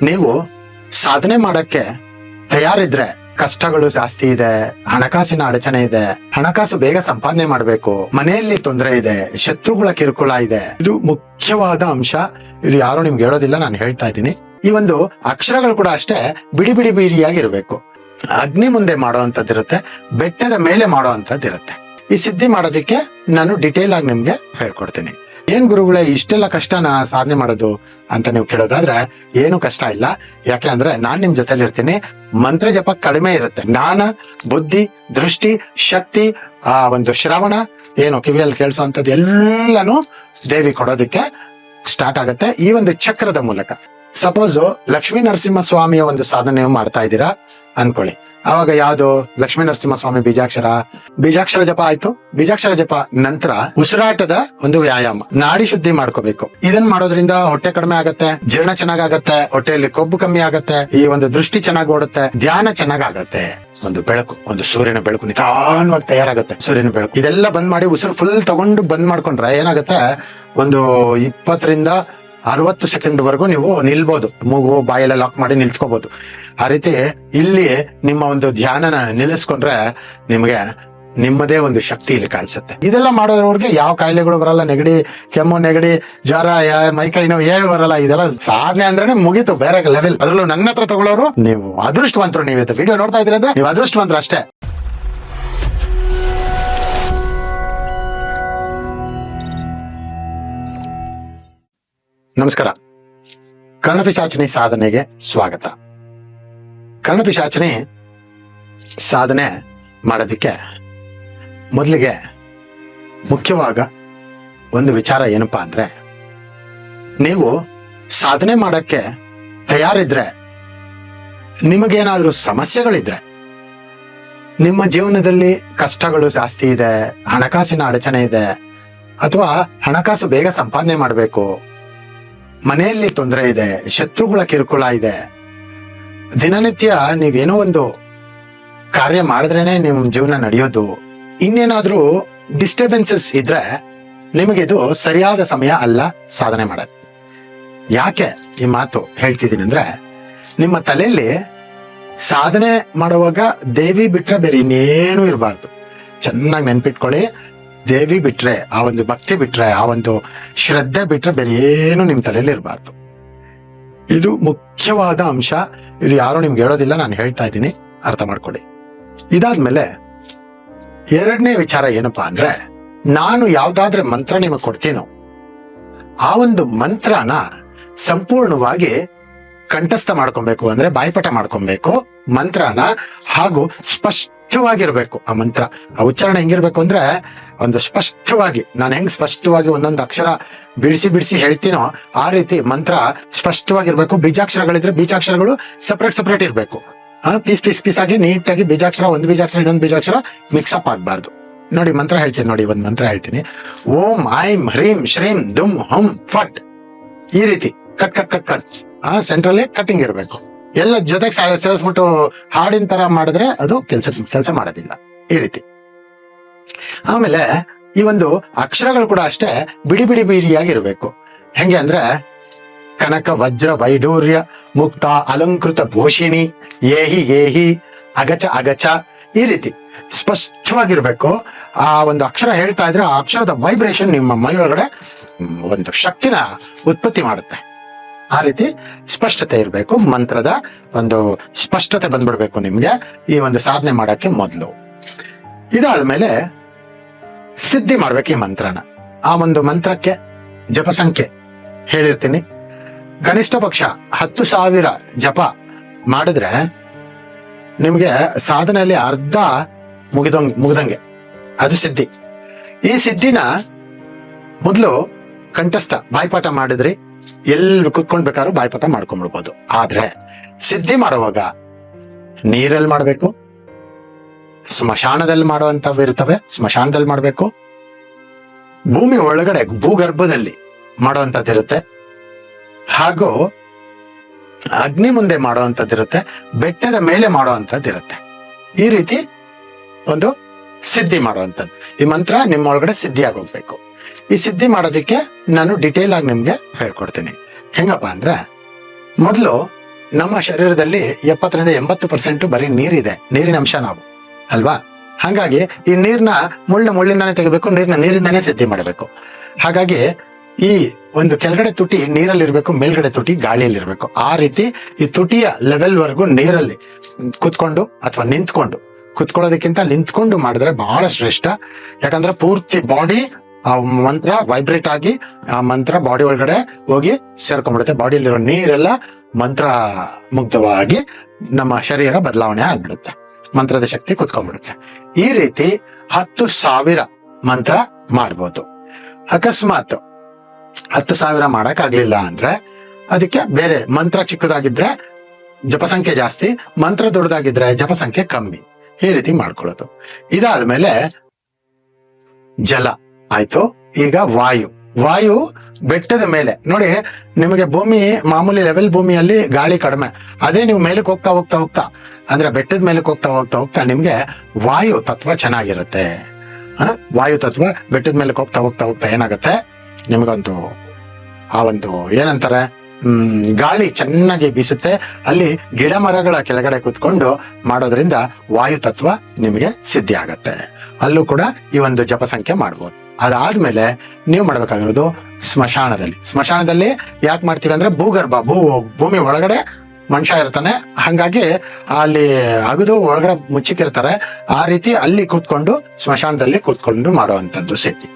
ನೀವು ಸಾಧನೆ ಮಾಡಕ್ಕೆ ತಯಾರಿದ್ರೆ ಕಷ್ಟಗಳು ಜಾಸ್ತಿ ಇದೆ, ಹಣಕಾಸಿನ ಅಡಚಣೆ ಇದೆ, ಹಣಕಾಸು ಬೇಗ ಸಂಪಾದನೆ ಮಾಡಬೇಕು, ಮನೆಯಲ್ಲಿ ತೊಂದರೆ ಇದೆ, ಶತ್ರುಗಳ ಕಿರುಕುಳ ಇದೆ. ಇದು ಮುಖ್ಯವಾದ ಅಂಶ. ಇದು ಯಾರು ನಿಮ್ಗೆ ಹೇಳೋದಿಲ್ಲ, ನಾನು ಹೇಳ್ತಾ ಇದ್ದೀನಿ. ಈ ಒಂದು ಅಕ್ಷರಗಳು ಕೂಡ ಅಷ್ಟೇ ಬಿಡಿ ಬಿಡಿ ಬೀಡಿಯಾಗಿರ್ಬೇಕು. ಅಗ್ನಿ ಮುಂದೆ ಮಾಡುವಂತದ್ದಿರುತ್ತೆ, ಬೆಟ್ಟದ ಮೇಲೆ ಮಾಡುವಂತದ್ದಿರುತ್ತೆ. ಈ ಸಿದ್ಧಿ ಮಾಡೋದಿಕ್ಕೆ ನಾನು ಡಿಟೇಲ್ ಆಗಿ ನಿಮ್ಗೆ ಹೇಳ್ಕೊಡ್ತೀನಿ. ಏನ್ ಗುರುಗಳೇ ಇಷ್ಟೆಲ್ಲ ಕಷ್ಟನ ಸಾಧನೆ ಮಾಡೋದು ಅಂತ ನೀವು ಕೇಳೋದಾದ್ರೆ ಏನು ಕಷ್ಟ ಇಲ್ಲ. ಯಾಕೆ ಅಂದ್ರೆ ನಾನ್ ನಿಮ್ ಜೊತೆಲಿ ಇರ್ತೀನಿ. ಮಂತ್ರ ಜಪ ಕಡಿಮೆ ಇರುತ್ತೆ. ಜ್ಞಾನ, ಬುದ್ಧಿ, ದೃಷ್ಟಿ, ಶಕ್ತಿ, ಆ ಒಂದು ಶ್ರವಣ, ಏನು ಕಿವಿಯಲ್ಲಿ ಕೇಳಿಸುವಂತದ್ದು ಎಲ್ಲಾನು ದೇವಿ ಕೊಡೋದಕ್ಕೆ ಸ್ಟಾರ್ಟ್ ಆಗತ್ತೆ ಈ ಒಂದು ಚಕ್ರದ ಮೂಲಕ. ಸಪೋಸ್ ಲಕ್ಷ್ಮೀ ನರಸಿಂಹ ಸ್ವಾಮಿಯ ಒಂದು ಸಾಧನೆ ಮಾಡ್ತಾ ಇದ್ದೀರಾ ಅನ್ಕೊಳ್ಳಿ. ಅವಾಗ ಯಾವ್ದು ಲಕ್ಷ್ಮೀ ನರಸಿಂಹ ಸ್ವಾಮಿ ಬೀಜಾಕ್ಷರ ಜಪ ಆಯ್ತು. ಬೀಜಾಕ್ಷರ ಜಪ ನಂತರ ಉಸಿರಾಟದ ಒಂದು ವ್ಯಾಯಾಮ, ನಾಡಿ ಶುದ್ಧಿ ಮಾಡ್ಕೋಬೇಕು. ಇದನ್ ಮಾಡೋದ್ರಿಂದ ಹೊಟ್ಟೆ ಕಡಿಮೆ ಆಗತ್ತೆ, ಜೀರ್ಣ ಚೆನ್ನಾಗತ್ತೆ, ಹೊಟ್ಟೆಯಲ್ಲಿ ಕೊಬ್ಬು ಕಮ್ಮಿ ಆಗತ್ತೆ, ಈ ಒಂದು ದೃಷ್ಟಿ ಚೆನ್ನಾಗಿ ಓಡುತ್ತೆ, ಧ್ಯಾನ ಚೆನ್ನಾಗತ್ತೆ. ಒಂದು ಬೆಳಕು, ಒಂದು ಸೂರ್ಯನ ಬೆಳಕು ನಿಧಾನವಾಗಿ ತಯಾರಾಗತ್ತೆ. ಸೂರ್ಯನ ಬೆಳಕು ಇದೆಲ್ಲ ಬಂದ್ ಮಾಡಿ ಉಸಿರು ಫುಲ್ ತಗೊಂಡು ಬಂದ್ ಮಾಡ್ಕೊಂಡ್ರೆ ಏನಾಗತ್ತೆ, ಒಂದು 20 to 60 ಸೆಕೆಂಡ್ ವರೆಗೂ ನೀವು ನಿಲ್ಬಹುದು. ಮೂಗು ಬಾಯೆಲ್ಲ ಲಾಕ್ ಮಾಡಿ ನಿಲ್ತ್ಕೋಬಹುದು. ಆ ರೀತಿ ಇಲ್ಲಿ ನಿಮ್ಮ ಒಂದು ಧ್ಯಾನನ ನಿಲ್ಲಿಸ್ಕೊಂಡ್ರೆ ನಿಮ್ಗೆ ನಿಮ್ಮದೇ ಒಂದು ಶಕ್ತಿ ಇಲ್ಲಿ ಕಾಣಿಸುತ್ತೆ. ಇದೆಲ್ಲ ಮಾಡೋದ್ರವ್ರಿಗೆ ಯಾವ ಕಾಯಿಲೆಗಳು ಬರಲ್ಲ. ನೆಗಡಿ, ಕೆಮ್ಮು, ನೆಗಡಿ, ಜ್ವರ, ಮೈಕೈ ನೋವು ಏನು ಬರಲ್ಲ. ಇದೆಲ್ಲ ಸಾಧನೆ ಅಂದ್ರೆ ಮುಗೀತು, ಬೇರೆ ಲೆವೆಲ್. ಅದ್ರಲ್ಲೂ ನನ್ನ ಹತ್ರ ತಗೊಳ್ಳೋರು ನೀವು ಅದೃಷ್ಟವಂತರು. ನೀವು ವಿಡಿಯೋ ನೋಡ್ತಾ ಇದ್ರೆ ಅಂದ್ರೆ ನೀವು ಅದೃಷ್ಟವಂತರು ಅಷ್ಟೇ. ನಮಸ್ಕಾರ. ಕರ್ಣಪಿಶಾಚಿನಿ ಸಾಧನೆಗೆ ಸ್ವಾಗತ. ಕರ್ಣಪಿಶಾಚಿನಿ ಸಾಧನೆ ಮಾಡೋದಿಕ್ಕೆ ಮೊದಲಿಗೆ ಮುಖ್ಯವಾಗ ಒಂದು ವಿಚಾರ ಏನಪ್ಪಾ ಅಂದ್ರೆ, ನೀವು ಸಾಧನೆ ಮಾಡಕ್ಕೆ ತಯಾರಿದ್ರೆ, ನಿಮಗೇನಾದ್ರೂ ಸಮಸ್ಯೆಗಳಿದ್ರೆ, ನಿಮ್ಮ ಜೀವನದಲ್ಲಿ ಕಷ್ಟಗಳು ಜಾಸ್ತಿ ಇದೆ, ಹಣಕಾಸಿನ ಅಡಚಣೆ ಇದೆ, ಅಥವಾ ಹಣಕಾಸು ಬೇಗ ಸಂಪಾದನೆ ಮಾಡಬೇಕು, ಮನೆಯಲ್ಲಿ ತೊಂದರೆ ಇದೆ, ಶತ್ರುಗಳ ಕಿರುಕುಳ ಇದೆ, ದಿನನಿತ್ಯ ನೀವೇನೋ ಒಂದು ಕಾರ್ಯ ಮಾಡಿದ್ರೇನೆ ನಿಮ್ ಜೀವನ ನಡೆಯೋದು, ಇನ್ನೇನಾದ್ರೂ ಡಿಸ್ಟರ್ಬೆನ್ಸಸ್ ಇದ್ರೆ ನಿಮಗಿದು ಸರಿಯಾದ ಸಮಯ ಅಲ್ಲ ಸಾಧನೆ ಮಾಡೋದು. ಯಾಕೆ ಈ ಮಾತು ಹೇಳ್ತಿದ್ದೀನಿ ಅಂದ್ರೆ, ನಿಮ್ಮ ತಲೆಯಲ್ಲಿ ಸಾಧನೆ ಮಾಡುವಾಗ ದೇವಿ ಬಿಟ್ರೆ ಬೇರೆ ಇನ್ನೇನು ಇರಬಾರ್ದು. ಚೆನ್ನಾಗಿ ನೆನ್ಪಿಟ್ಕೊಳ್ಳಿ. ದೇವಿ ಬಿಟ್ರೆ, ಆ ಒಂದು ಭಕ್ತಿ ಬಿಟ್ರೆ, ಆ ಒಂದು ಶ್ರದ್ಧೆ ಬಿಟ್ರೆ ಬೇರೆ ಏನು ನಿಮ್ ತಲೆಯಲ್ಲಿ ಇರಬಾರ್ದು. ಇದು ಮುಖ್ಯವಾದ ಅಂಶ. ಇದು ಯಾರು ನಿಮ್ಗೆ ಹೇಳೋದಿಲ್ಲ, ನಾನು ಹೇಳ್ತಾ ಇದ್ದೀನಿ, ಅರ್ಥ ಮಾಡ್ಕೊಳ್ಳಿ. ಇದಾದ್ಮೇಲೆ ಎರಡನೇ ವಿಚಾರ ಏನಪ್ಪಾ ಅಂದ್ರೆ, ನಾನು ಯಾವ್ದಾದ್ರೆ ಮಂತ್ರ ನಿಮಗೆ ಕೊಡ್ತೀನೋ ಆ ಒಂದು ಮಂತ್ರನ ಸಂಪೂರ್ಣವಾಗಿ ಕಂಠಸ್ಥ ಮಾಡ್ಕೊಬೇಕು, ಅಂದ್ರೆ ಬಾಯ್ಪಾಠ ಮಾಡ್ಕೊಬೇಕು ಮಂತ್ರನ. ಹಾಗೂ ಸ್ಪಷ್ಟವಾಗಿರ್ಬೇಕು ಆ ಮಂತ್ರ. ಆ ಉಚ್ಚಾರಣೆ ಹೆಂಗಿರ್ಬೇಕು ಅಂದ್ರೆ, ಒಂದು ಸ್ಪಷ್ಟವಾಗಿ, ನಾನು ಹೆಂಗ್ ಸ್ಪಷ್ಟವಾಗಿ ಒಂದೊಂದು ಅಕ್ಷರ ಬಿಡಿಸಿ ಬಿಡಿಸಿ ಹೇಳ್ತೀನೋ ಆ ರೀತಿ ಮಂತ್ರ ಸ್ಪಷ್ಟವಾಗಿರ್ಬೇಕು. ಬೀಜಾಕ್ಷರಗಳಿದ್ರೆ ಬೀಜಾಕ್ಷರಗಳು ಸಪರೇಟ್ ಇರ್ಬೇಕು. ಪೀಸ್ ಆಗಿ ನೀಟಾಗಿ ಬೀಜಾಕ್ಷರ, ಒಂದು ಬೀಜಾಕ್ಷರ ಇನ್ನೊಂದು ಬೀಜಾಕ್ಷರ ಮಿಕ್ಸ್ ಅಪ್ ಆಗ್ಬಾರ್ದು. ನೋಡಿ ಮಂತ್ರ ಹೇಳ್ತೀನಿ, ನೋಡಿ ಒಂದು ಮಂತ್ರ ಹೇಳ್ತೀನಿ. ಓಂ ಐಂ ಹ್ರೀಂ ಶ್ರೀಂ ದುಮ್ ಹುಂ ಫಟ್. ಈ ರೀತಿ ಕಟ್ ಕಟ್ ಕಟ್ ಕಟ್ ಸೆಂಟ್ರಲ್ಲೇ ಕಟ್ಟಿಂಗ್ ಇರ್ಬೇಕು. ಎಲ್ಲ ಜೊತೆಗೆ ಸೇರಿಸ್ಬಿಟ್ಟು ಹಾಡಿನ ತರ ಮಾಡಿದ್ರೆ ಅದು ಕೆಲಸ ಮಾಡೋದಿಲ್ಲ. ಈ ರೀತಿ. ಆಮೇಲೆ ಈ ಒಂದು ಅಕ್ಷರಗಳು ಕೂಡ ಅಷ್ಟೇ ಬಿಡಿ ಬಿಡಿ ಬೀಡಿಯಾಗಿರ್ಬೇಕು. ಹೆಂಗೆ ಅಂದ್ರೆ, ಕನಕ ವಜ್ರ ವೈಡೂರ್ಯ ಮುಕ್ತ ಅಲಂಕೃತ ಭೂಷಿಣಿ ಏಹಿ ಏಹಿ ಅಗಚ ಅಗಚ. ಈ ರೀತಿ ಸ್ಪಷ್ಟವಾಗಿರ್ಬೇಕು. ಆ ಒಂದು ಅಕ್ಷರ ಹೇಳ್ತಾ ಇದ್ರೆ ಆ ಅಕ್ಷರದ ವೈಬ್ರೇಷನ್ ನಿಮ್ಮ ಮೈ ಒಳಗಡೆ ಒಂದು ಶಕ್ತಿನ ಉತ್ಪತ್ತಿ ಮಾಡುತ್ತೆ. ಆ ರೀತಿ ಸ್ಪಷ್ಟತೆ ಇರಬೇಕು. ಮಂತ್ರದ ಒಂದು ಸ್ಪಷ್ಟತೆ ಬಂದ್ಬಿಡ್ಬೇಕು ನಿಮ್ಗೆ ಈ ಒಂದು ಸಾಧನೆ ಮಾಡಕ್ಕೆ ಮೊದಲು. ಇದಾದ್ಮೇಲೆ ಸಿದ್ಧಿ ಮಾಡ್ಬೇಕು ಈ ಮಂತ್ರನ. ಆ ಒಂದು ಮಂತ್ರಕ್ಕೆ ಜಪ ಸಂಖ್ಯೆ ಹೇಳಿರ್ತೀನಿ. ಕನಿಷ್ಠ ಪಕ್ಷ 10,000 ಜಪ ಮಾಡಿದ್ರೆ ನಿಮ್ಗೆ ಸಾಧನೆಯಲ್ಲಿ ಅರ್ಧ ಮುಗಿದಂಗೆ, ಅದು ಸಿದ್ಧಿ. ಈ ಸಿದ್ಧಿನ ಮೊದಲು ಕಂಠಸ್ಥ ಬಾಯ್ಪಾಠ ಮಾಡಿದ್ರಿ, ಎಲ್ಲಿ ಕುತ್ಕೊಂಡ್ಬೇಕಾದ್ರೂ ಬಾಯ್ಪಾಠ ಮಾಡ್ಕೊಂಡ್ಬಿಡ್ಬೋದು. ಆದ್ರೆ ಸಿದ್ಧಿ ಮಾಡುವಾಗ ನೀರಲ್ಲಿ ಮಾಡ್ಬೇಕು, ಸ್ಮಶಾನದಲ್ಲಿ ಮಾಡುವಂತವು ಇರ್ತವೆ, ಸ್ಮಶಾನದಲ್ಲಿ ಮಾಡ್ಬೇಕು, ಭೂಮಿ ಒಳಗಡೆ ಭೂಗರ್ಭದಲ್ಲಿ ಮಾಡುವಂತದ್ದಿರುತ್ತೆ, ಹಾಗೂ ಅಗ್ನಿ ಮುಂದೆ ಮಾಡುವಂತದ್ದಿರುತ್ತೆ, ಬೆಟ್ಟದ ಮೇಲೆ ಮಾಡುವಂತದ್ದಿರುತ್ತೆ. ಈ ರೀತಿ ಒಂದು ಸಿದ್ಧಿ ಮಾಡುವಂಥದ್ದು. ಈ ಮಂತ್ರ ನಿಮ್ಮ ಒಳಗಡೆ ಸಿದ್ಧಿ ಆಗೋಗ್ಬೇಕು. ಈ ಸಿದ್ಧಿ ಮಾಡೋದಿಕ್ಕೆ ನಾನು ಡಿಟೇಲ್ ಆಗಿ ನಿಮ್ಗೆ ಹೇಳ್ಕೊಡ್ತೀನಿ. ಹೆಂಗಪ್ಪ ಅಂದ್ರೆ, ಮೊದಲು ನಮ್ಮ ಶರೀರದಲ್ಲಿ 70% ಬರೀ ನೀರಿದೆ, ನೀರಿನ ಅಂಶ ನಾವು ಅಲ್ವಾ. ಹಾಗಾಗಿ ಈ ನೀರ್ನ ಮುಳ್ಳಿಂದಾನೇ ತೆಗಿಬೇಕು, ನೀರಿಂದಾನೇ ಸಿದ್ಧಿ ಮಾಡಬೇಕು. ಹಾಗಾಗಿ ಈ ಒಂದು ಕೆಳಗಡೆ ತುಟಿ ನೀರಲ್ಲಿರ್ಬೇಕು, ಮೇಲ್ಗಡೆ ತುಟಿ ಗಾಳಿಯಲ್ಲಿರ್ಬೇಕು. ಆ ರೀತಿ ಈ ತುಟಿಯ ಲೆವೆಲ್ ವರ್ಗು ನೀರಲ್ಲಿ ಕುತ್ಕೊಂಡು ಅಥವಾ ಕುತ್ಕೊಳ್ಳೋದಕ್ಕಿಂತ ನಿಂತ್ಕೊಂಡು ಮಾಡಿದ್ರೆ ಬಹಳ ಶ್ರೇಷ್ಠ. ಯಾಕಂದ್ರೆ ಪೂರ್ತಿ ಬಾಡಿ ಆ ಮಂತ್ರ ವೈಬ್ರೇಟ್ ಆಗಿ ಆ ಮಂತ್ರ ಬಾಡಿ ಒಳಗಡೆ ಹೋಗಿ ಸೇರ್ಕೊಂಡ್ಬಿಡುತ್ತೆ. ಬಾಡಿಯಲ್ಲಿರೋ ನೀರೆಲ್ಲ ಮಂತ್ರ ಮುಗ್ಧವಾಗಿ ನಮ್ಮ ಶರೀರ ಬದಲಾವಣೆ ಆಗ್ಬಿಡುತ್ತೆ, ಮಂತ್ರದ ಶಕ್ತಿ ಕುತ್ಕೊಂಡ್ಬಿಡುತ್ತೆ. ಈ ರೀತಿ 10,000 ಮಂತ್ರ ಮಾಡ್ಬೋದು. ಅಕಸ್ಮಾತ್ 10,000 ಮಾಡಕ್ ಆಗ್ಲಿಲ್ಲ ಅಂದ್ರೆ ಅದಕ್ಕೆ ಬೇರೆ ಮಂತ್ರ ಚಿಕ್ಕದಾಗಿದ್ರೆ ಜಪಸಂಖ್ಯೆ ಜಾಸ್ತಿ, ಮಂತ್ರ ದೊಡ್ಡದಾಗಿದ್ರೆ ಜಪಸಂಖ್ಯೆ ಕಮ್ಮಿ. ಈ ರೀತಿ ಮಾಡ್ಕೊಳ್ಳೋದು. ಇದಾದ್ಮೇಲೆ ಜಲ ಆಯ್ತು. ಈಗ ವಾಯು ಬೆಟ್ಟದ ಮೇಲೆ ನೋಡಿ, ನಿಮಗೆ ಭೂಮಿ ಮಾಮೂಲಿ ಲೆವೆಲ್ ಭೂಮಿಯಲ್ಲಿ ಗಾಳಿ ಕಡಿಮೆ. ಅದೇ ನೀವು ಮೇಲಕ್ಕೆ ಹೋಗ್ತಾ ಅಂದ್ರೆ ಬೆಟ್ಟದ ಮೇಲಕ್ಕೆ ಹೋಗ್ತಾ ನಿಮ್ಗೆ ವಾಯು ತತ್ವ ಚೆನ್ನಾಗಿರುತ್ತೆ. ವಾಯು ತತ್ವ ಬೆಟ್ಟದ ಮೇಲಕ್ಕೆ ಹೋಗ್ತಾ ಏನಾಗುತ್ತೆ, ನಿಮ್ಗೊಂದು ಆ ಒಂದು ಏನಂತಾರೆ ಗಾಳಿ ಚೆನ್ನಾಗಿ ಬೀಸುತ್ತೆ. ಅಲ್ಲಿ ಗಿಡ ಮರಗಳ ಕೆಳಗಡೆ ಕುತ್ಕೊಂಡು ಮಾಡೋದ್ರಿಂದ ವಾಯು ತತ್ವ ನಿಮಗೆ ಸಿದ್ಧಿ ಆಗತ್ತೆ. ಅಲ್ಲೂ ಕೂಡ ಈ ಒಂದು ಜಪಸಂಖ್ಯೆ ಮಾಡ್ಬೋದು. ಅದಾದ್ಮೇಲೆ ನೀವು ಮಾಡ್ಬೇಕಾಗಿರೋದು ಸ್ಮಶಾನದಲ್ಲಿ ಯಾಕೆ ಮಾಡ್ತೀವಿ ಅಂದ್ರೆ ಭೂಗರ್ಭ ಭೂಮಿ ಒಳಗಡೆ ಮನುಷ್ಯ ಇರ್ತಾನೆ. ಹಂಗಾಗಿ ಅಲ್ಲಿ ಅಗದು ಒಳಗಡೆ ಮುಚ್ಚಿಕಿರ್ತಾರೆ. ಆ ರೀತಿ ಅಲ್ಲಿ ಕೂತ್ಕೊಂಡು ಸ್ಮಶಾನದಲ್ಲಿ ಕೂತ್ಕೊಂಡು ಮಾಡುವಂತದ್ದು ಸಿದ್ಧಿ.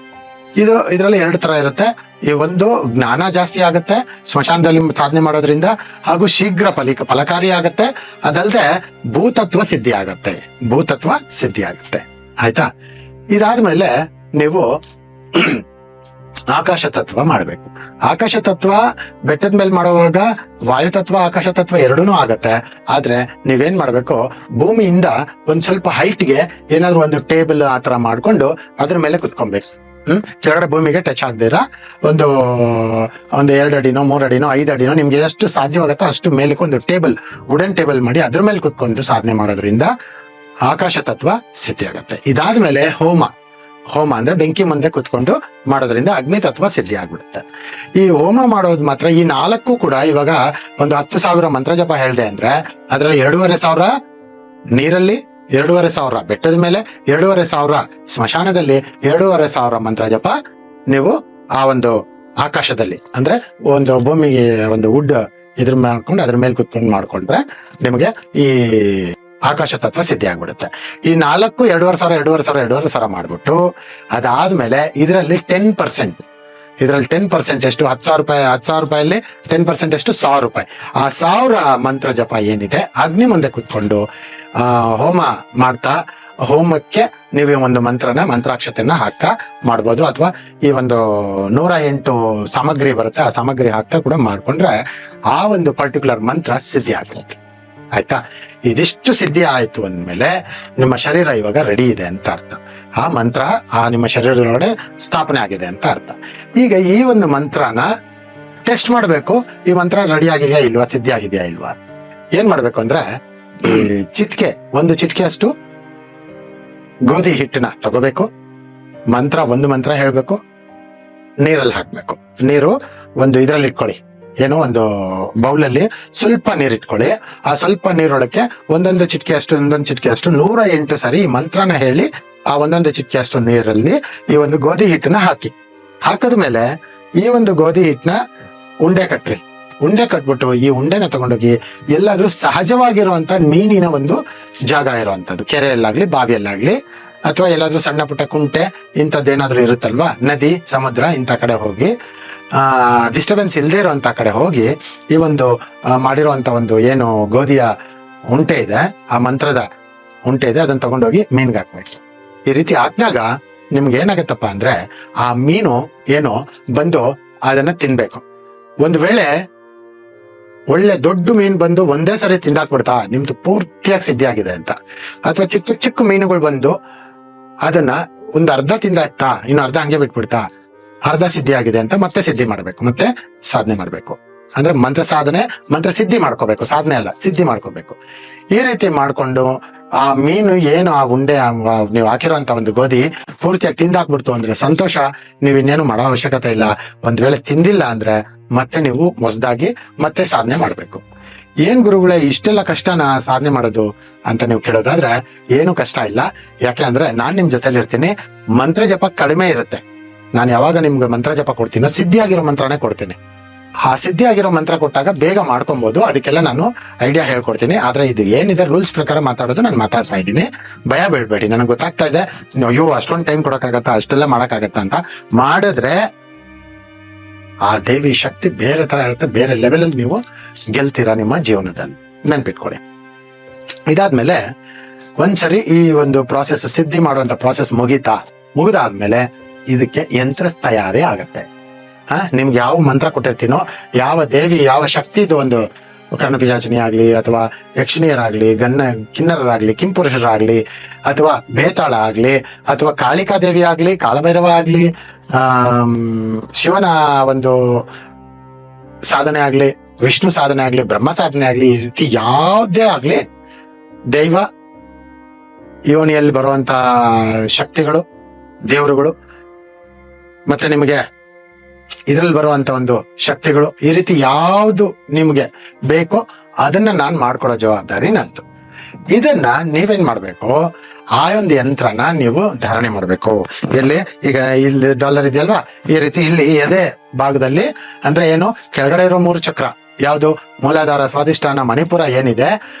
ಇದರಲ್ಲಿ 2 ತರ ಇರುತ್ತೆ. ಈ ಒಂದು ಜ್ಞಾನ ಜಾಸ್ತಿ ಆಗುತ್ತೆ ಸ್ಮಶಾನದಲ್ಲಿ ಸಾಧನೆ ಮಾಡೋದ್ರಿಂದ, ಹಾಗೂ ಶೀಘ್ರ ಫಲಕಾರಿ ಆಗತ್ತೆ. ಅದಲ್ಲದೆ ಭೂತತ್ವ ಸಿದ್ಧಿ ಆಗತ್ತೆ. ಆಯ್ತಾ. ಇದಾದ್ಮೇಲೆ ನೀವು ಆಕಾಶ ತತ್ವ ಮಾಡ್ಬೇಕು. ಆಕಾಶ ತತ್ವ ಬೆಟ್ಟದ ಮೇಲೆ ಮಾಡುವಾಗ ವಾಯು ತತ್ವ ಆಕಾಶ ತತ್ವ ಎರಡೂನು ಆಗತ್ತೆ. ಆದ್ರೆ ನೀವೇನ್ ಮಾಡ್ಬೇಕು, ಭೂಮಿಯಿಂದ ಒಂದ್ ಸ್ವಲ್ಪ ಹೈಟ್ಗೆ ಏನಾದ್ರು ಒಂದು ಟೇಬಲ್ ಆತರ ಮಾಡ್ಕೊಂಡು ಅದ್ರ ಮೇಲೆ ಕುತ್ಕೊಬೇಕು. ಕೆಳಗಡೆ ಭೂಮಿಗೆ ಟಚ್ ಆಗದಿರ ಒಂದು 2 ಅಡಿನೋ 3 ಅಡಿನೋ 5 ಅಡಿನೋ ನಿಮ್ಗೆ ಎಷ್ಟು ಸಾಧ್ಯವಾಗತ್ತೋ ಅಷ್ಟು ಮೇಲಕ್ಕೆ ಒಂದು ವುಡನ್ ಟೇಬಲ್ ಮಾಡಿ ಅದ್ರ ಮೇಲೆ ಕುತ್ಕೊಂಡು ಸಾಧನೆ ಮಾಡೋದ್ರಿಂದ ಆಕಾಶ ತತ್ವ ಸಿದ್ಧಿ ಆಗತ್ತೆ. ಇದಾದ್ಮೇಲೆ ಹೋಮ ಅಂದ್ರೆ ಬೆಂಕಿ ಮುಂದೆ ಕುತ್ಕೊಂಡು ಮಾಡೋದ್ರಿಂದ ಅಗ್ನಿ ತತ್ವ ಸಿದ್ಧಿ ಆಗ್ಬಿಡುತ್ತೆ. ಈ ಹೋಮ ಮಾಡೋದು ಮಾತ್ರ ಈ 4 ಕೂಡ ಇವಾಗ ಒಂದು 10,000 ಮಂತ್ರ ಜಪ ಹೇಳ್ದೆ ಅಂದ್ರೆ ಅದ್ರಲ್ಲಿ 2,500 ನೀರಲ್ಲಿ, 2,500 ಬೆಟ್ಟದ ಮೇಲೆ, 2,500 ಸ್ಮಶಾನದಲ್ಲಿ, 2,500 ಮಂತ್ರ ಜಪ ನೀವು ಆ ಒಂದು ಆಕಾಶದಲ್ಲಿ ಅಂದ್ರೆ ಒಂದು ಭೂಮಿಗೆ ಒಂದು ವುಡ್ ಇದ್ರ ಮಾಡ್ಕೊಂಡು ಅದ್ರ ಮೇಲೆ ಕುತ್ಕೊಂಡು ಮಾಡ್ಕೊಂಡ್ರೆ ನಿಮಗೆ ಈ ಆಕಾಶ ತತ್ವ ಸಿದ್ಧಿ ಆಗ್ಬಿಡುತ್ತೆ. ಈ 4 2,500 ಮಾಡ್ಬಿಟ್ಟು ಅದಾದ್ಮೇಲೆ ಇದರಲ್ಲಿ 10% ಎಷ್ಟು 10,000 ರೂಪಾಯಲ್ಲಿ 10% ಎಷ್ಟು 1,000 ರೂಪಾಯಿ. ಆ 1,000 ಮಂತ್ರ ಜಪ ಏನಿದೆ ಅಗ್ನಿ ಮುಂದೆ ಕುತ್ಕೊಂಡು ಹೋಮ ಮಾಡ್ತಾ, ಹೋಮಕ್ಕೆ ನೀವು ಒಂದು ಮಂತ್ರಾಕ್ಷತೆಯನ್ನ ಹಾಕ್ತಾ ಮಾಡ್ಬೋದು. ಅಥವಾ ಈ ಒಂದು 108 ಸಾಮಗ್ರಿ ಬರುತ್ತೆ, ಆ ಸಾಮಗ್ರಿ ಹಾಕ್ತಾ ಕೂಡ ಮಾಡ್ಕೊಂಡ್ರೆ ಆ ಒಂದು ಪರ್ಟಿಕ್ಯುಲರ್ ಮಂತ್ರ ಸಿದ್ಧಿ ಆಗುತ್ತೆ. ಆಯ್ತಾ. ಇದಿಷ್ಟು ಸಿದ್ಧಿ ಆಯ್ತು ಅಂದ್ಮೇಲೆ ನಿಮ್ಮ ಶರೀರ ಇವಾಗ ರೆಡಿ ಇದೆ ಅಂತ ಅರ್ಥ. ಆ ಮಂತ್ರ ನಿಮ್ಮ ಶರೀರದೊಳಗಡೆ ಸ್ಥಾಪನೆ ಆಗಿದೆ ಅಂತ ಅರ್ಥ. ಈಗ ಈ ಒಂದು ಮಂತ್ರನ ಟೆಸ್ಟ್ ಮಾಡ್ಬೇಕು, ಈ ಮಂತ್ರ ರೆಡಿ ಆಗಿದೆಯಾ ಇಲ್ವಾ, ಸಿದ್ಧಿ ಆಗಿದೆಯಾ ಇಲ್ವಾ. ಏನ್ ಮಾಡ್ಬೇಕು ಅಂದ್ರೆ ಒಂದು ಚಿಟಿಕೆ ಅಷ್ಟು ಗೋಧಿ ಹಿಟ್ಟನ್ನ ತಗೋಬೇಕು. ಒಂದು ಮಂತ್ರ ಹೇಳ್ಬೇಕು, ನೀರಲ್ಲಿ ಹಾಕ್ಬೇಕು. ನೀರು ಒಂದು ಇದ್ರಲ್ಲಿ ಇಟ್ಕೊಳ್ಳಿ, ಏನೋ ಒಂದು ಬೌಲಲ್ಲಿ ಸ್ವಲ್ಪ ನೀರ್ ಇಟ್ಕೊಳ್ಳಿ. ಆ ಸ್ವಲ್ಪ ನೀರೊಳಕ್ಕೆ ಒಂದೊಂದು ಚಿಟಿಕೆ ಅಷ್ಟು 108 ಸರಿ ಈ ಮಂತ್ರನ ಹೇಳಿ ಆ ಒಂದೊಂದು ಚಿಟಿಕೆ ಅಷ್ಟು ನೀರಲ್ಲಿ ಈ ಒಂದು ಗೋಧಿ ಹಿಟ್ಟನ್ನ ಹಾಕದ್ಮೇಲೆ ಈ ಒಂದು ಗೋಧಿ ಹಿಟ್ಟನ್ನ ಉಂಡೆ ಕಟ್ಬಿಟ್ಟು ಈ ಉಂಡೆನ ತಗೊಂಡೋಗಿ ಎಲ್ಲಾದ್ರೂ ಸಹಜವಾಗಿರುವಂತ ಮೀನಿನ ಒಂದು ಜಾಗ ಇರುವಂತದ್ದು, ಕೆರೆಯಲ್ಲಾಗ್ಲಿ ಬಾವಿಯಲ್ಲಾಗ್ಲಿ ಅಥವಾ ಎಲ್ಲಾದ್ರೂ ಸಣ್ಣ ಪುಟ್ಟ ಕುಂಟೆ ಇಂಥದ್ದೇನಾದ್ರೂ ಇರುತ್ತಲ್ವಾ, ನದಿ ಸಮುದ್ರ ಇಂಥ ಕಡೆ ಹೋಗಿ ಡಿಸ್ಟರ್ಬೆನ್ಸ್ ಇಲ್ಲದೆ ಇರುವಂತ ಕಡೆ ಹೋಗಿ ಈ ಒಂದು ಮಾಡಿರುವಂತ ಒಂದು ಏನು ಗೋಧಿಯ ಉಂಟೆ ಇದೆ, ಆ ಮಂತ್ರದ ಉಂಟೆ ಇದೆ, ಅದನ್ನ ತಗೊಂಡೋಗಿ ಮೀನ್ಗೆ ಹಾಕ್ಬೇಕು. ಈ ರೀತಿ ಹಾಕಿದಾಗ ನಿಮ್ಗೆ ಏನಾಗತ್ತಪ್ಪ ಅಂದ್ರೆ ಆ ಮೀನು ಏನೋ ಬಂದು ಅದನ್ನ ತಿನ್ಬೇಕು. ಒಂದು ವೇಳೆ ಒಳ್ಳೆ ದೊಡ್ಡ ಮೀನು ಬಂದು ಒಂದೇ ಸರಿ ತಿಂದಾಕ್ಬಿಡ್ತಾ ನಿಮ್ದು ಪೂರ್ತಿಯಾಗಿ ಸಿದ್ಧಿ ಆಗಿದೆ ಅಂತ, ಅಥವಾ ಚಿಕ್ಕ ಮೀನುಗಳು ಬಂದು ಅದನ್ನ ಒಂದು ಅರ್ಧ ತಿಂದಾಕ್ತಾ ಇನ್ನು ಅರ್ಧ ಹಂಗೆ ಬಿಟ್ಬಿಡ್ತಾ ಅರ್ಧ ಸಿದ್ಧಿ ಆಗಿದೆ ಅಂತ ಮತ್ತೆ ಸಿದ್ಧಿ ಮಾಡ್ಬೇಕು, ಮತ್ತೆ ಸಾಧನೆ ಮಾಡ್ಬೇಕು. ಅಂದ್ರೆ ಮಂತ್ರ ಸಿದ್ಧಿ ಮಾಡ್ಕೋಬೇಕು, ಸಾಧನೆ ಅಲ್ಲ ಸಿದ್ಧಿ ಮಾಡ್ಕೋಬೇಕು. ಈ ರೀತಿ ಮಾಡ್ಕೊಂಡು ಆ ಮೀನು ಏನು ಆ ಉಂಡೆ ನೀವು ಹಾಕಿರೋಂತ ಒಂದು ಗೋಧಿ ಪೂರ್ತಿಯಾಗಿ ತಿಂದಾಕ್ಬಿಡ್ತು ಅಂದ್ರೆ ಸಂತೋಷ, ನೀವು ಇನ್ನೇನು ಮಾಡೋ ಅವಶ್ಯಕತೆ ಇಲ್ಲ. ಒಂದ್ ವೇಳೆ ತಿಂದಿಲ್ಲ ಅಂದ್ರೆ ಮತ್ತೆ ನೀವು ಹೊಸದಾಗಿ ಮತ್ತೆ ಸಾಧನೆ ಮಾಡ್ಬೇಕು. ಏನ್ ಗುರುಗಳೇ ಇಷ್ಟೆಲ್ಲ ಕಷ್ಟನ ಸಾಧನೆ ಮಾಡೋದು ಅಂತ ನೀವು ಕೇಳೋದಾದ್ರೆ ಏನು ಕಷ್ಟ ಇಲ್ಲ. ಯಾಕೆ ಅಂದ್ರೆ ನಾನ್ ನಿಮ್ ಜೊತೆಲಿ ಇರ್ತೀನಿ. ಮಂತ್ರ ಜಪ ಕಡಿಮೆ ಇರುತ್ತೆ. ನಾನು ಯಾವಾಗ ನಿಮ್ಗೆ ಮಂತ್ರ ಜಪ ಕೊಡ್ತೀನೋ ಸಿದ್ಧಿ ಆಗಿರೋ ಮಂತ್ರನೇ ಕೊಡ್ತೀನಿ. ಆ ಸಿದ್ಧಿ ಆಗಿರೋ ಮಂತ್ರ ಕೊಟ್ಟಾಗ ಬೇಗ ಮಾಡ್ಕೊಬಹುದು. ಅದಕ್ಕೆಲ್ಲ ನಾನು ಐಡಿಯಾ ಹೇಳ್ಕೊಡ್ತೀನಿ. ಆದ್ರೆ ಇದು ಏನಿದೆ ರೂಲ್ಸ್ ಪ್ರಕಾರ ಮಾತಾಡೋದು ನಾನು ಮಾತಾಡ್ತಾ ಇದ್ದೀನಿ. ಭಯ ಬೀಳ್ಬೇಡಿ. ನನಗೆ ಗೊತ್ತಾಗ್ತಾ ಇದೆ ಅಯ್ಯೋ ಅಷ್ಟೊಂದು ಟೈಮ್ ಕೊಡಕ್ಕಾಗತ್ತಾ, ಅಷ್ಟೆಲ್ಲ ಮಾಡಕ್ಕಾಗತ್ತಾ ಅಂತ. ಮಾಡಿದ್ರೆ ಆ ದೇವಿ ಶಕ್ತಿ ಬೇರೆ ತರ ಇರುತ್ತೆ. ಬೇರೆ ಲೆವೆಲ್ ಅಲ್ಲಿ ನೀವು ಗೆಲ್ತೀರಾ ನಿಮ್ಮ ಜೀವನದಲ್ಲಿ, ನೆನ್ಪಿಟ್ಕೊಳ್ಳಿ. ಇದಾದ್ಮೇಲೆ ಒಂದ್ಸರಿ ಈ ಒಂದು ಪ್ರಾಸೆಸ್ ಸಿದ್ಧಿ ಮಾಡುವಂತ ಪ್ರಾಸೆಸ್ ಮುಗಿದಾದ್ಮೇಲೆ ಇದಕ್ಕೆ ಯಂತ್ರ ತಯಾರಿ ಆಗತ್ತೆ. ನಿಮ್ಗೆ ಯಾವ ಮಂತ್ರ ಕೊಟ್ಟಿರ್ತೀನೋ, ಯಾವ ದೇವಿ ಯಾವ ಶಕ್ತಿದು ಒಂದು ಕರ್ಣಪಿಶಾಚಿನಿ ಆಗ್ಲಿ ಅಥವಾ ಯಕ್ಷಿಣಿಯರಾಗ್ಲಿ, ಕಿನ್ನರರಾಗ್ಲಿ, ಕಿಂಪುರುಷರಾಗ್ಲಿ, ಅಥವಾ ಬೇತಾಳ ಆಗ್ಲಿ, ಅಥವಾ ಕಾಳಿಕಾ ದೇವಿ ಆಗ್ಲಿ, ಕಾಳಭೈರವ ಆಗ್ಲಿ, ಶಿವನ ಒಂದು ಸಾಧನೆ ಆಗ್ಲಿ, ವಿಷ್ಣು ಸಾಧನೆ ಆಗ್ಲಿ, ಬ್ರಹ್ಮ ಸಾಧನೆ ಆಗ್ಲಿ, ಈ ರೀತಿ ಯಾವುದೇ ಆಗ್ಲಿ ದೈವ ಯೋನಿಯಲ್ಲಿ ಬರುವಂತ ಶಕ್ತಿಗಳು, ದೇವರುಗಳು, ಮತ್ತೆ ನಿಮಗೆ ಇದ್ರಲ್ಲಿ ಬರುವಂತ ಒಂದು ಶಕ್ತಿಗಳು, ಈ ರೀತಿ ಯಾವ್ದು ನಿಮ್ಗೆ ಬೇಕೋ ಅದನ್ನ ನಾನ್ ಮಾಡ್ಕೊಡೋ ಜವಾಬ್ದಾರಿ ನಂದು. ಇದನ್ನ ನೀವೇನ್ ಮಾಡ್ಬೇಕು, ಆ ಒಂದು ಯಂತ್ರನ ನೀವು ಧಾರಣೆ ಮಾಡ್ಬೇಕು. ಎಲ್ಲಿ ಈಗ ಇಲ್ಲಿ ಡಾಲರ್ ಇದೆಯಲ್ವಾ, ಈ ರೀತಿ ಇಲ್ಲಿ ಎದೆ ಭಾಗದಲ್ಲಿ, ಅಂದ್ರೆ ಏನು, ಕೆಳಗಡೆ ಇರೋ 3 ಚಕ್ರ ಯಾವುದು, ಮೂಲಾಧಾರ, ಸ್ವಾಧಿಷ್ಠಾನ, ಮಣಿಪುರ ಏನಿದೆ,